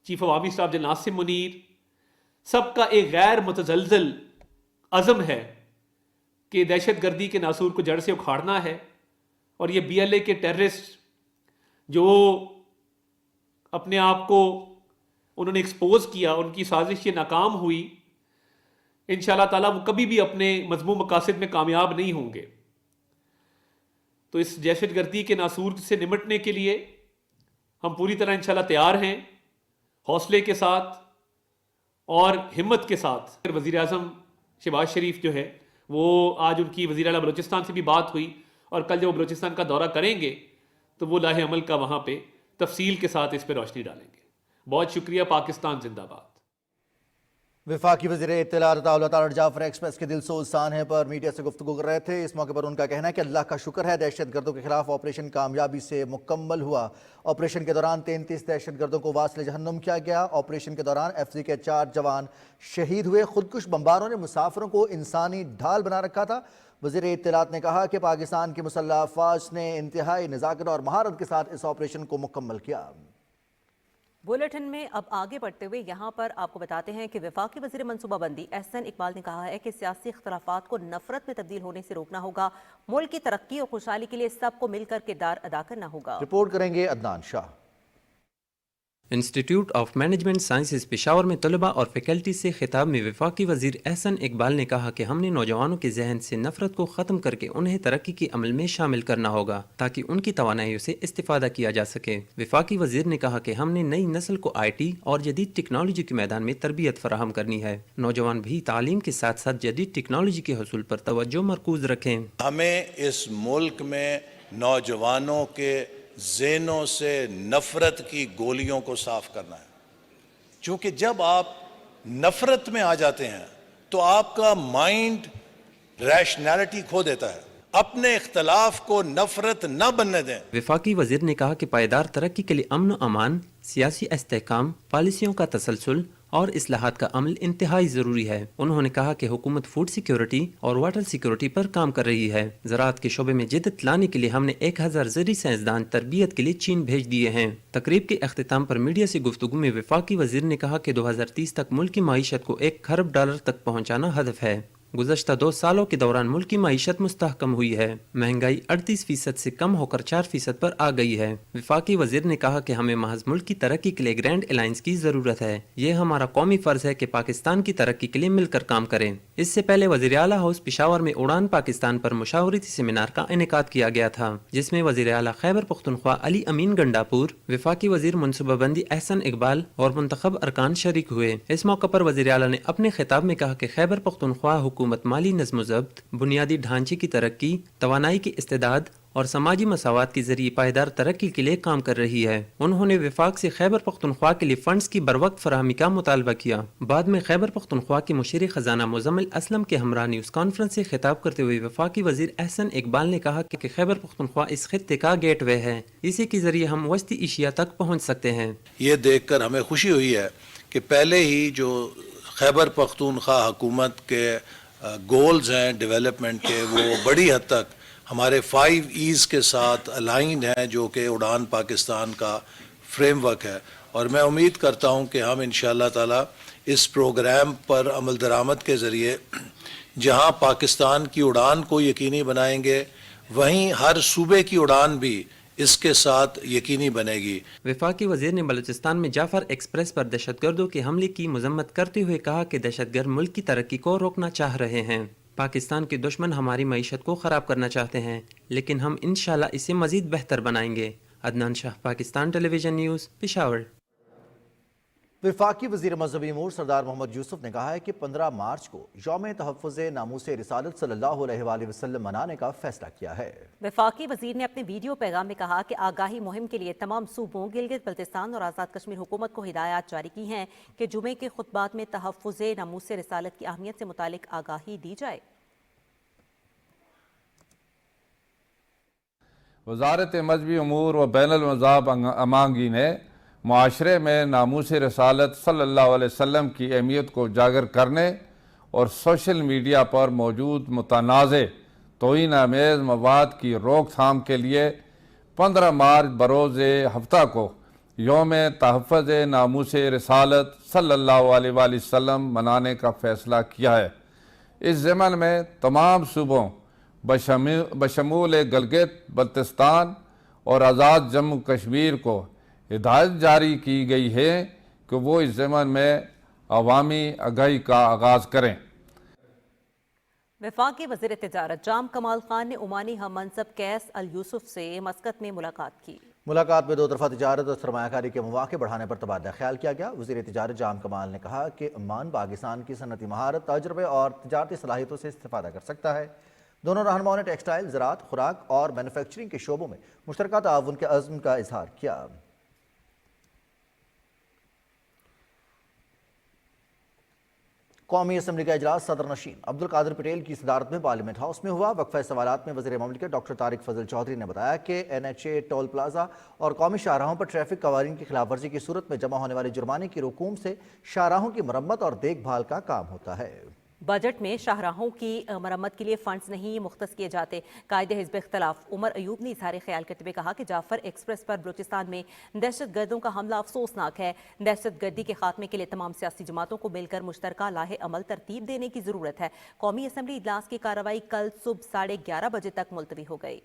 چیف عوامی اسٹاف جنرل ناصر منیر، سب کا ایک غیر متزلزل عزم ہے کہ دہشت گردی کے ناسور کو جڑ سے اکھاڑنا ہے، اور یہ بی ایل اے کے ٹیررسٹ جو اپنے آپ کو انہوں نے ایکسپوز کیا، ان کی سازش یہ ناکام ہوئی، انشاءاللہ تعالیٰ وہ کبھی بھی اپنے مذموم مقاصد میں کامیاب نہیں ہوں گے۔ تو اس دہشت گردی کے ناسور سے نمٹنے کے لیے ہم پوری طرح انشاءاللہ تیار ہیں، حوصلے کے ساتھ اور ہمت کے ساتھ۔ وزیر اعظم شہباز شریف جو ہے وہ آج ان کی وزیر اعلیٰ بلوچستان سے بھی بات ہوئی، اور کل جب وہ بلوچستان کا دورہ کریں گے تو وہ لاہ عمل کا وہاں پہ تفصیل کے ساتھ اس پہ روشنی ڈالیں گے۔ بہت شکریہ، پاکستان زندہ باد۔ وفاقی وزیر اطلاعات عطا جعفر ایکسپریس کے دلسوز سانحے پر میڈیا سے گفتگو کر رہے تھے۔ اس موقع پر ان کا کہنا ہے کہ اللہ کا شکر ہے دہشت گردوں کے خلاف آپریشن کامیابی سے مکمل ہوا۔ آپریشن کے دوران 33 دہشت گردوں کو واصل جہنم کیا گیا۔ آپریشن کے دوران FZ کے 4 جوان شہید ہوئے۔ خودکش بمباروں نے مسافروں کو انسانی ڈھال بنا رکھا تھا۔ وزیر اطلاعات نے کہا کہ پاکستان کی مسلح افواج نے انتہائی نزاکت اور مہارت کے ساتھ اس آپریشن کو مکمل کیا۔ بلیٹن میں اب آگے بڑھتے ہوئے یہاں پر آپ کو بتاتے ہیں کہ وفاقی وزیر منصوبہ بندی احسن اقبال نے کہا ہے کہ سیاسی اختلافات کو نفرت میں تبدیل ہونے سے روکنا ہوگا، ملک کی ترقی اور خوشحالی کے لیے سب کو مل کر کردار ادا کرنا ہوگا۔ رپورٹ کریں گے Adnan Shah. Institute of management sciences Peshawar میں طلباء اور فیکلٹی سے خطاب میں وفاقی وزیر احسن اقبال نے کہا کہ ہم نے نوجوانوں کے ذہن سے نفرت کو ختم کر کے انہیں ترقی کے عمل میں شامل کرنا ہوگا تاکہ ان کی توانائیوں سے استفادہ کیا جا سکے۔ وفاقی وزیر نے کہا کہ ہم نے نئی نسل کو IT اور جدید ٹیکنالوجی کے میدان میں تربیت فراہم کرنی ہے۔ نوجوان بھی تعلیم کے ساتھ ساتھ جدید ٹیکنالوجی کے حصول پر توجہ مرکوز رکھیں۔ ہمیں اس ملک میں نوجوانوں کے ذہنوں سے نفرت کی گولیوں کو صاف کرنا ہے، چونکہ جب آپ نفرت میں آ جاتے ہیں تو آپ کا مائنڈ ریشنالٹی کھو دیتا ہے۔ اپنے اختلاف کو نفرت نہ بننے دیں۔ وفاقی وزیر نے کہا کہ پائیدار ترقی کے لیے امن و امان، سیاسی استحکام، پالیسیوں کا تسلسل اور اصلاحات کا عمل انتہائی ضروری ہے۔ انہوں نے کہا کہ حکومت فوڈ سیکیورٹی اور واٹر سیکیورٹی پر کام کر رہی ہے۔ زراعت کے شعبے میں جدت لانے کے لیے ہم نے 1000 زرعی سائنسدان تربیت کے لیے چین بھیج دیے ہیں۔ تقریب کے اختتام پر میڈیا سے گفتگو میں وفاقی وزیر نے کہا کہ 2030 تک ملک کی معیشت کو $1 کھرب تک پہنچانا ہدف ہے۔ گزشتہ 2 سالوں کے دوران ملک کی معیشت مستحکم ہوئی ہے۔ مہنگائی 38% سے کم ہو کر 4% پر آ گئی ہے۔ وفاقی وزیر نے کہا کہ ہمیں محض ملک کی ترقی کے لیے گرینڈ الائنس کی ضرورت ہے۔ یہ ہمارا قومی فرض ہے کہ پاکستان کی ترقی کے لیے مل کر کام کریں۔ اس سے پہلے وزیر اعلیٰ ہاؤس پشاور میں اڑان پاکستان پر مشاورتی سیمینار کا انعقاد کیا گیا تھا، جس میں وزیر اعلیٰ خیبر پختونخوا علی امین گنڈاپور، وفاقی وزیر منصوبہ بندی احسن اقبال اور منتخب ارکان شریک ہوئے۔ اس موقع پر وزیر اعلیٰ نے اپنے خطاب میں کہا کہ خیبر پختونخوا حکومت مالی نظم و ضبط، بنیادی ڈھانچے کی ترقی، توانائی کی استعداد اور سماجی مساوات کے ذریعے پائیدار ترقی کے لیے کام کر رہی ہے۔ انہوں نے وفاق سے خیبر پختونخوا کے لیے فنڈز کی بروقت فراہمی کا مطالبہ کیا۔ بعد میں خیبر پختونخوا کے مشیر خزانہ مزمل اسلم کے ہمراہ نیوز کانفرنس سے خطاب کرتے ہوئے وفاقی وزیر احسن اقبال نے کہا کہ خیبر پختونخوا اس خطے کا گیٹ وے ہے، اسی کے ذریعے ہم وسطی ایشیا تک پہنچ سکتے ہیں۔ یہ دیکھ کر ہمیں خوشی ہوئی ہے کہ پہلے ہی جو خیبر پختونخوا حکومت کے گولز ہیں ڈیولپمنٹ کے، وہ بڑی حد تک ہمارے 5 E's کے ساتھ الائنڈ ہیں، جو کہ اڑان پاکستان کا فریم ورک ہے، اور میں امید کرتا ہوں کہ ہم انشاءاللہ تعالی اس پروگرام پر عمل درآمد کے ذریعے جہاں پاکستان کی اڑان کو یقینی بنائیں گے، وہیں ہر صوبے کی اڑان بھی اس کے ساتھ یقینی بنے گی۔ وفاقی وزیر نے بلوچستان میں جعفر ایکسپریس پر دہشت گردوں کے حملے کی مذمت کرتے ہوئے کہا کہ دہشت گرد ملک کی ترقی کو روکنا چاہ رہے ہیں۔ پاکستان کے دشمن ہماری معیشت کو خراب کرنا چاہتے ہیں، لیکن ہم انشاءاللہ اسے مزید بہتر بنائیں گے۔ عدنان شاہ، پاکستان ٹیلی ویژن نیوز، پشاور۔ وفاقی وزیر مذہبی امور سردار محمد یوسف نے کہا ہے کہ 15 مارچ کو یوم تحفظ ناموس رسالت صلی اللہ علیہ وآلہ وسلم منانے کا فیصلہ کیا ہے۔ وفاقی وزیر نے اپنے ویڈیو پیغام میں کہا کہ آگاہی مہم کے لیے تمام صوبوں، گلگت بلتستان اور آزاد کشمیر حکومت کو ہدایات جاری کی ہیں کہ جمعے کے خطبات میں تحفظ ناموس رسالت کی اہمیت سے متعلق آگاہی دی جائے۔ وزارت مذہبی امور و بین المذاہب امانگی نے معاشرے میں ناموس رسالت صلی اللہ علیہ وسلم کی اہمیت کو اجاگر کرنے اور سوشل میڈیا پر موجود متنازع तौहीन आमेज़ मवाद की रोकथाम के लिए 15 मार्च बरोज़ हफ्ता को यौम तहफ़्फ़ुज़ नामूस रिसालत सल्लल्लाहु अलैहि वसल्लम मनाने का फ़ैसला किया है। इस ज़मन में तमाम सूबों बशमूल गिलगित बल्तिस्तान और आज़ाद जम्मू कश्मीर को हिदायत जारी की गई है कि वो इस ज़मन में अवामी आगाही का आगाज़ करें। वफाकी वज़ीर तिजारत जाम कमाल खान ने ओमानी हम मनसब कैस अल यूसुफ से मस्कत में मुलाकात की। मुलाकात में दो तरफा तिजारत और सरमायाकारी के मौके बढ़ाने पर तबादला ख्याल किया गया। वज़ीर तिजारत जाम कमाल ने कहा कि ओमान पाकिस्तान की सनती महारत, तजुर्बे और तिजारती सलाहियतों से इस्तेफादा कर सकता है। दोनों रहनुमाओं ने टेक्सटाइल, ज़राअत, खुराक और मैन्युफैक्चरिंग के शोबों में मुश्तरका ताउन के अज़्म का इजहार किया। कौमी असम्बली का इजलास सदर नशीन अब्दुल कादिर पटेल की सदारत में पार्लियामेंट हाउस में हुआ। वक्फा सवालात में वज़ीर ममलिकत डॉक्टर तारिक फजल चौधरी ने बताया कि NHA, टोल प्लाजा और कौमी शाहराहों पर ट्रैफिक कवानीन की खिलाफ वर्जी की सूरत में जमा होने वाले जुर्माने की रकूम से शाहराहों की मरम्मत और देखभाल का काम होता है। बजट में शाहराहों की मरम्मत के लिए फंड्स नहीं मुख्तस किए जाते। कायदे हिज़्ब इख्तिलाफ उमर अयूब ने इज़हार ख्याल करते हुए कहा कि जाफर एक्सप्रेस पर बलूचिस्तान में दहशतगर्दों का हमला अफसोसनाक है। दहशतगर्दी के खात्मे के लिए तमाम सियासी जमातों को मिलकर मुश्तरका लाहे अमल तरतीब देने की ज़रूरत है। कौमी असम्बली इजलास की कार्रवाई कल सुबह 11:30 बजे तक मुलतवी हो गई।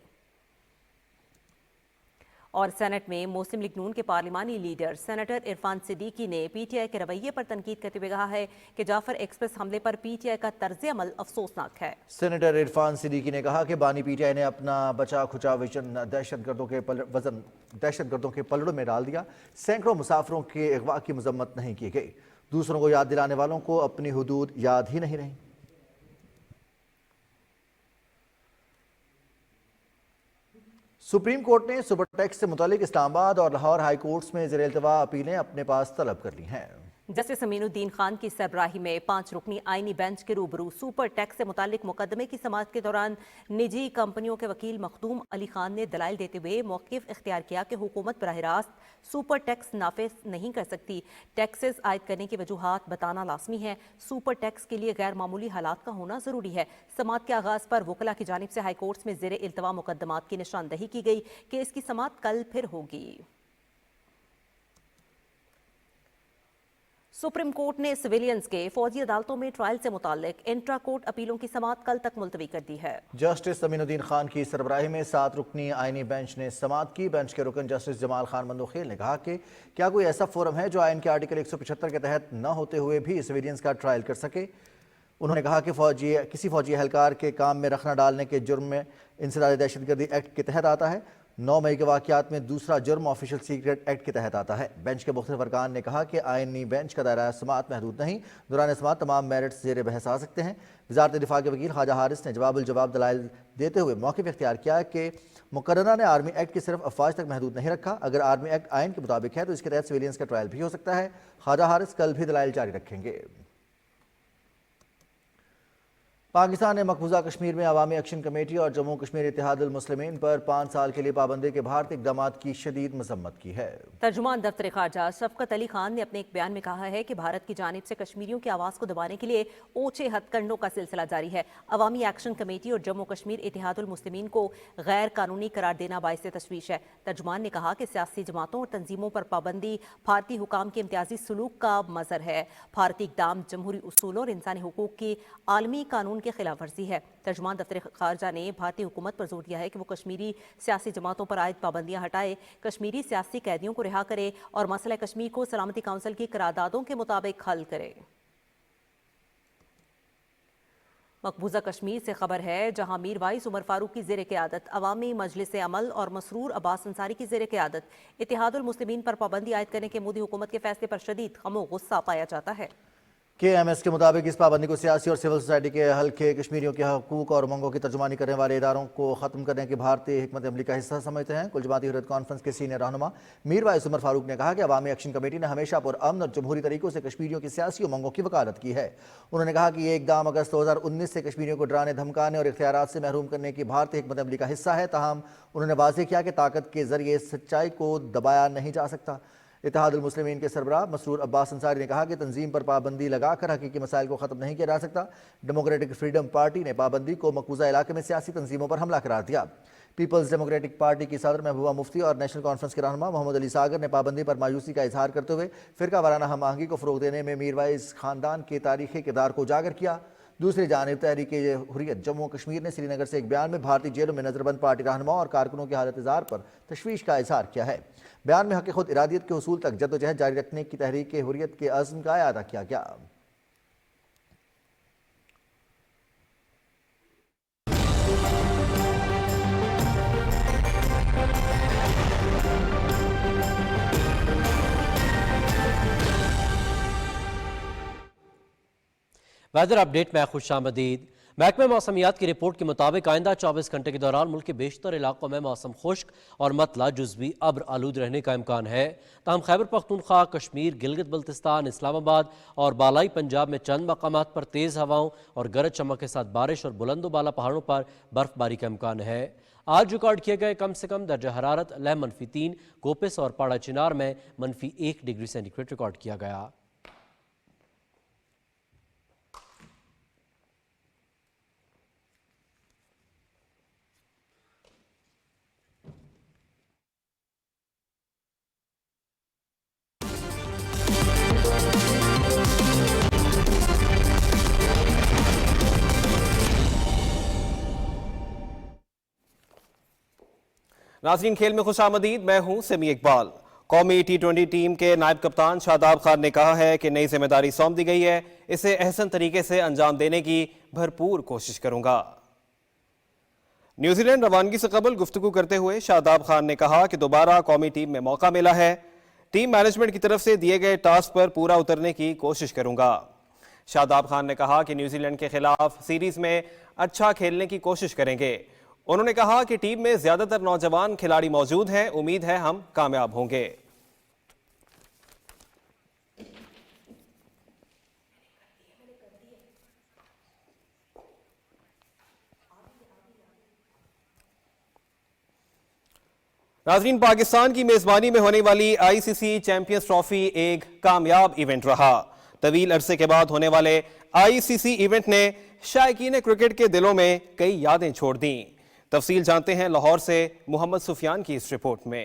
और सेनेट में मुस्लिम लीग नून के पार्लिमानी लीडर सेनेटर इरफान सिद्दीकी ने PTI के रवैये पर तनकीद करते हुए कहा है कि जाफर एक्सप्रेस हमले पर PTI का तर्ज अमल अफसोसनाक है। सेनेटर इरफान सिद्दीकी ने कहा कि बानी PTI ने अपना बचा खुचा विजन दहशतगर्दों के पलड़ों में डाल दिया। सैकड़ों मुसाफिरों के अगवा की मजम्मत नहीं की गई। दूसरों को याद दिलाने वालों को अपनी हुदूद याद ही नहीं रही। सुप्रीम कोर्ट ने सुपर टैक्स से मुतालिक इस्लामाबाद और लाहौर हाई कोर्ट्स में ज़ेर इल्तवा अपीलें अपने पास तलब कर ली हैं। जस्टिस अमीनुद्दीन खान की सरबराही में 5 रुकनी आईनी बेंच के रूबरू सुपर टैक्स से मुतालिक मुकदमे की समाअत के दौरान निजी कंपनियों के वकील मखदूम अली खान ने दलाइल देते हुए मौक़िफ़ इख्तियार किया कि हुकूमत बराह रास्त सुपर टैक्स नाफिज नहीं कर सकती। टैक्सेस आयद करने की वजूहात बताना लाजमी है। सुपर टैक्स के लिए गैर मामूली हालात का होना ज़रूरी है। समाअत के आगाज़ पर वकला की जानिब से हाई कोर्ट्स में ज़ेर इल्तवा मुकदमात की निशानदही की गई कि इसकी समाअत कल फिर होगी। सुप्रीम कोर्ट ने सिविलियंस के फौजी अदालतों में ट्रायल से मुताल्लिक इंट्रा कोर्ट अपीलों की समाअत कल तक मुलतवी कर दी है। जस्टिस अमीनुद्दीन खान की सरबराही में 7 रुकनी आईनी बेंच ने समाअत की। बेंच के रुकन जस्टिस जमाल खान मंदोखेल ने कहा कि क्या कोई ऐसा फोरम है जो आइन के आर्टिकल 175 के तहत न होते हुए भी सिविलियंस का ट्रायल कर सके। उन्होंने कहा कि किसी फौजी एहलकार के काम में रखना डालने के जुर्म में इंसदाद दहशतगर्दी एक्ट के तहत आता है। 9 मई के वाक़यात में दूसरा जुर्म ऑफिशियल सीक्रेट एक्ट के तहत आता है। बेंच के मुख्तलिफ अरकान ने कहा कि आईनी बेंच का दायरा समाअत महदूद नहीं, दौरान समाअत तमाम मेरिट्स ज़ेर बहस आ सकते हैं। वज़ारत दिफा के वकील ख्वाजा हारिस ने जवाब दलाइल देते हुए मौक़िफ़ इख्तियार किया कि मुकर्ररा ने आर्मी एक्ट की सिर्फ अफवाज तक महदूद नहीं रखा। अगर आर्मी एक्ट आइन के मुताबिक है तो इसके तहत सिविलियंस का ट्रायल भी हो सकता है। ख्वाजा हारिस कल भी दलाइल जारी रखेंगे। पाकिस्तान ने मकबूजा कश्मीर में अवामी एक्शन कमेटी और जम्मू कश्मीर इत्तेहादुल मुस्लिमीन पर 5 साल के लिए पाबंदी के भारतीय इक़दाम की शदीद मजम्मत की है। तर्जुमान दफ्तर खारजा शफकत अली खान ने अपने एक बयान में कहा है कि भारत की जानिब से कश्मीरियों की आवाज़ को दबाने के लिए ओछे हथकंडों का सिलसिला जारी है। अवामी एक्शन कमेटी और जम्मू कश्मीर इत्तेहादुल मुस्लिमीन को गैर कानूनी करार देना बाइस तशवीश है। तर्जुमान ने कहा कि सियासी जमातों और तंजीमों पर पाबंदी भारतीय हुकाम के इम्तियाजी सलूक का मज़हर है। भारतीय इक़दाम जमहूरी उसूलों और इंसानी हुकूक की आलमी कानून की खिलाफ वर्जी है। तर्जुमान दफ्तर खारजा ने भारतीय हुकूमत पर जोर दिया है कि वो कश्मीरी सियासी जमातों पर आयद पाबंदियां हटाए, कश्मीरी सियासी कैदियों को रिहा करे और मसला कश्मीर को सलामती काउंसिल की करारदादों के मुताबिक हल करे। मकबूजा कश्मीर से खबर है जहां मीर वाइस उमर फारूक की ज़ेर क़यादत अवामी मजलिस अमल और मसरूर अब्बास अंसारी की ज़ेर क़यादत इत्तेहादुल मुस्लिमीन पर पाबंदी आयद करने के मोदी हुकूमत के फैसले पर शदीद गम व गुस्सा पाया जाता है। KMS के मुताबिक इस पाबंदी को सियासी और सिविल सोसाइटी के हल्के कश्मीरियों के हकूक़ और उमंगों की तर्जुमानी करने वाले इदारों को ख़त्म करने की भारतीय हिकमत अमली का हिस्सा समझते हैं। कुल जमाती हुर्रियत कॉन्फ्रेंस के सीनियर रहनुमा मीर वाइस उमर फारूक ने कहा कि अवामी एक्शन कमेटी ने हमेशा पुरअमन और जमहूरी तरीक़ों से कश्मीरियों की सियासी उमंगों की वकालत की है। उन्होंने कहा कि ये इक़दाम अगस्त 2019 से कश्मीरियों को डराने, धमकाने और इख्तियारात से महरूम करने की भारतीय हिकमत अमली का हिस्सा है। ताहम उन्होंने वाज़ेह किया कि ताकत के ज़रिए सच्चाई को दबाया नहीं जा सकता। इत्तेहादुल मुस्लिमीन के सरबराह मसरूर अब्बास अंसारी ने कहा कि तंजीम पर पाबंदी लगाकर हकीकी मसाइल को ख़त्म नहीं किया जा सकता। डेमोक्रेटिक फ्रीडम पार्टी ने पाबंदी को मकबूजा इलाके में सियासी तंजीमों पर हमला करार दिया। पीपल्स डेमोक्रेटिक पार्टी की सदर महबूबा मुफ्ती और नेशनल कॉन्फ्रेंस के रहनुमा मोहम्मद अली सागर ने पाबंदी पर मायूसी का इजहार करते हुए फ़िरका वाराना हम-आहंगी को फ़रोग़ देने में मीरवाइज़ ख़ानदान के तारीख़ी किरदार को उजागर किया। दूसरी जानिब तहरीक हुर्रियत जम्मू और कश्मीर ने श्रीनगर से एक बयान में भारतीय जेलों में नज़रबंद पार्टी रहनुमा और कारकुनों की हालत इज़हार पर तशवीश का इजहार किया है। बयान में हक़ खुद इरादियत के हुसूल तक जद्दोजहद जारी रखने की तहरीक हुर्रियत के अज़्म का इआदा किया गया। वेदर अपडेट में खुशामदीद। महकमे मौसमियात की रिपोर्ट के मुताबिक आइंदा 24 घंटे के दौरान मुल्क के बेशतर इलाकों में मौसम खुश्क और मतला जुज़वी अब्र आलूद रहने का इम्कान है। ताहम खैबर पख्तूनख्वा, कश्मीर, गिलगित बल्तिस्तान, इस्लामाबाद और बालाई पंजाब में चंद मकामात पर तेज़ हवाओं और गरज चमक के साथ बारिश और बुलंद बाला पहाड़ों पर बर्फबारी का इम्कान है। आज रिकॉर्ड किए गए कम से कम दर्जा हरारत लह -3, कोपिस और पाड़ा चिनार में -1 डिग्री सेंटीग्रेड रिकॉर्ड किया गया। नाज़रीन, खेल में खुशामदीद। मैं हूं सेमी इकबाल। कौमी T20 टीम के नायब कप्तान शादाब खान ने कहा है कि नई जिम्मेदारी सौंप दी गई है, इसे अहसन तरीके से अंजाम देने की भरपूर कोशिश करूंगा। न्यूजीलैंड रवानगी से कबल गुफ्तगू करते हुए शादाब खान ने कहा कि दोबारा कौमी टीम में मौका मिला है, टीम मैनेजमेंट की तरफ से दिए गए टास्क पर पूरा उतरने की कोशिश करूंगा। शादाब खान ने कहा कि न्यूजीलैंड के खिलाफ सीरीज में अच्छा खेलने की कोशिश करेंगे। उन्होंने कहा कि टीम में ज्यादातर नौजवान खिलाड़ी मौजूद हैं, उम्मीद है हम कामयाब होंगे। नाज़रीन, पाकिस्तान की मेजबानी में होने वाली ICC चैंपियंस ट्रॉफी एक कामयाब इवेंट रहा। तवील अरसे के बाद होने वाले ICC इवेंट ने शायकीन क्रिकेट के दिलों में कई यादें छोड़ दी। तफसील जानते हैं लाहौर से मोहम्मद सुफियान की इस रिपोर्ट में।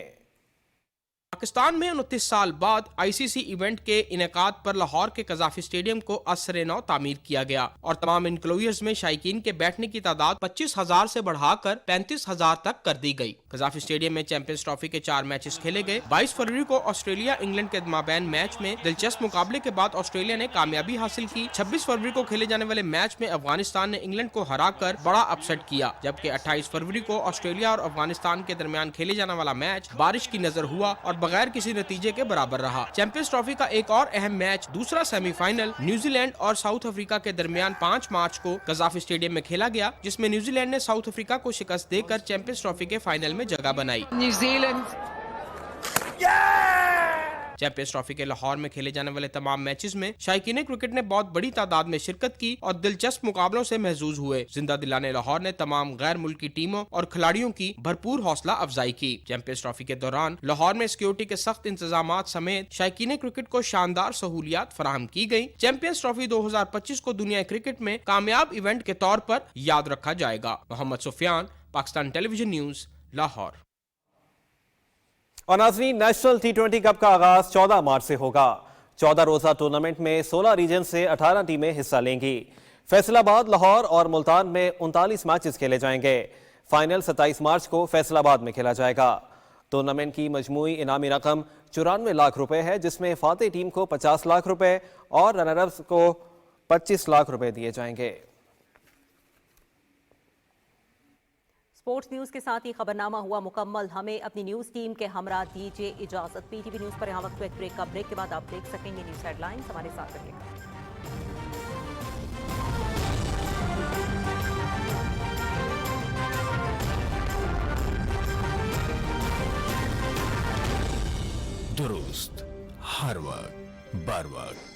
पाकिस्तान में 29 साल बाद ICC इवेंट के इनेकाद पर लाहौर के कजाफी स्टेडियम को असरे नौ तामीर किया गया और तमाम इनक्लोजर्स में शायकीन के बैठने की तादाद 25,000 से बढ़ाकर 35,000 तक कर दी गई। कजाफी स्टेडियम में चैंपियंस ट्रॉफी के 4 मैचेस खेले गए। 22 फरवरी को ऑस्ट्रेलिया इंग्लैंड के माबैन मैच में दिलचस्प मुकाबले के बाद ऑस्ट्रेलिया ने कामयाबी हासिल की। 26 फरवरी को खेले जाने वाले मैच में अफगानिस्तान ने इंग्लैंड को हराकर बड़ा अपसेट किया, जबकि 28 फरवरी को ऑस्ट्रेलिया और अफगानिस्तान के दरमियान खेले जाने वाला मैच बारिश की नजर हुआ और बगैर किसी नतीजे के बराबर रहा। चैंपियंस ट्रॉफी का एक और अहम मैच, दूसरा सेमीफाइनल न्यूजीलैंड और साउथ अफ्रीका के दरमियान 5 मार्च को कजाफी स्टेडियम में खेला गया, जिसमें न्यूजीलैंड ने साउथ अफ्रीका को शिकस्त देकर चैंपियंस ट्रॉफी के फाइनल में जगह बनाई। न्यूजीलैंड चैंपियंस ट्रॉफी के लाहौर में खेले जाने वाले तमाम मैचेस में शायकीन क्रिकेट ने बहुत बड़ी तादाद में शिरकत की और दिलचस्प मुकाबलों से महजूज हुए। जिंदा दिलाने लाहौर ने तमाम गैर मुल्की टीमों और खिलाड़ियों की भरपूर हौसला अफजाई की। चैंपियंस ट्रॉफी के दौरान लाहौर में सिक्योरिटी के सख्त इंतजाम समेत शायकीन क्रिकेट को शानदार सहूलियात फराहम की गयी। चैंपियंस ट्रॉफी 2025 को दुनिया क्रिकेट में कामयाब इवेंट के तौर पर याद रखा जाएगा। Muhammad Sufiyan, Pakistan television news, Lahore. और नाज़रीन, नेशनल T20 कप का आगाज 14 मार्च से होगा। 14 रोजा टूर्नामेंट में 16 रीजन से 18 टीमें हिस्सा लेंगी। फैसलाबाद, लाहौर और मुल्तान में 39 मैचेस खेले जाएंगे। फाइनल 27 मार्च को फैसलाबाद में खेला जाएगा। टूर्नामेंट की मजमूई इनामी रकम 94 लाख रुपए है, जिसमें फातेह टीम को 50 लाख रुपए और रनरअप्स को 25 लाख रुपए दिए जाएंगे। स्पोर्ट्स न्यूज़ के साथ ही खबरनामा हुआ मुकम्मल। हमें अपनी न्यूज़ टीम के हमरा दीजिए इजाज़त। PTV न्यूज़ पर यहाँ वक्त एक ब्रेक का ब्रेक के बाद आप देख सकेंगे न्यूज़ हेडलाइंस। हमारे साथ रहिएगा। दुरुस्त हर वक्त बार वक्त।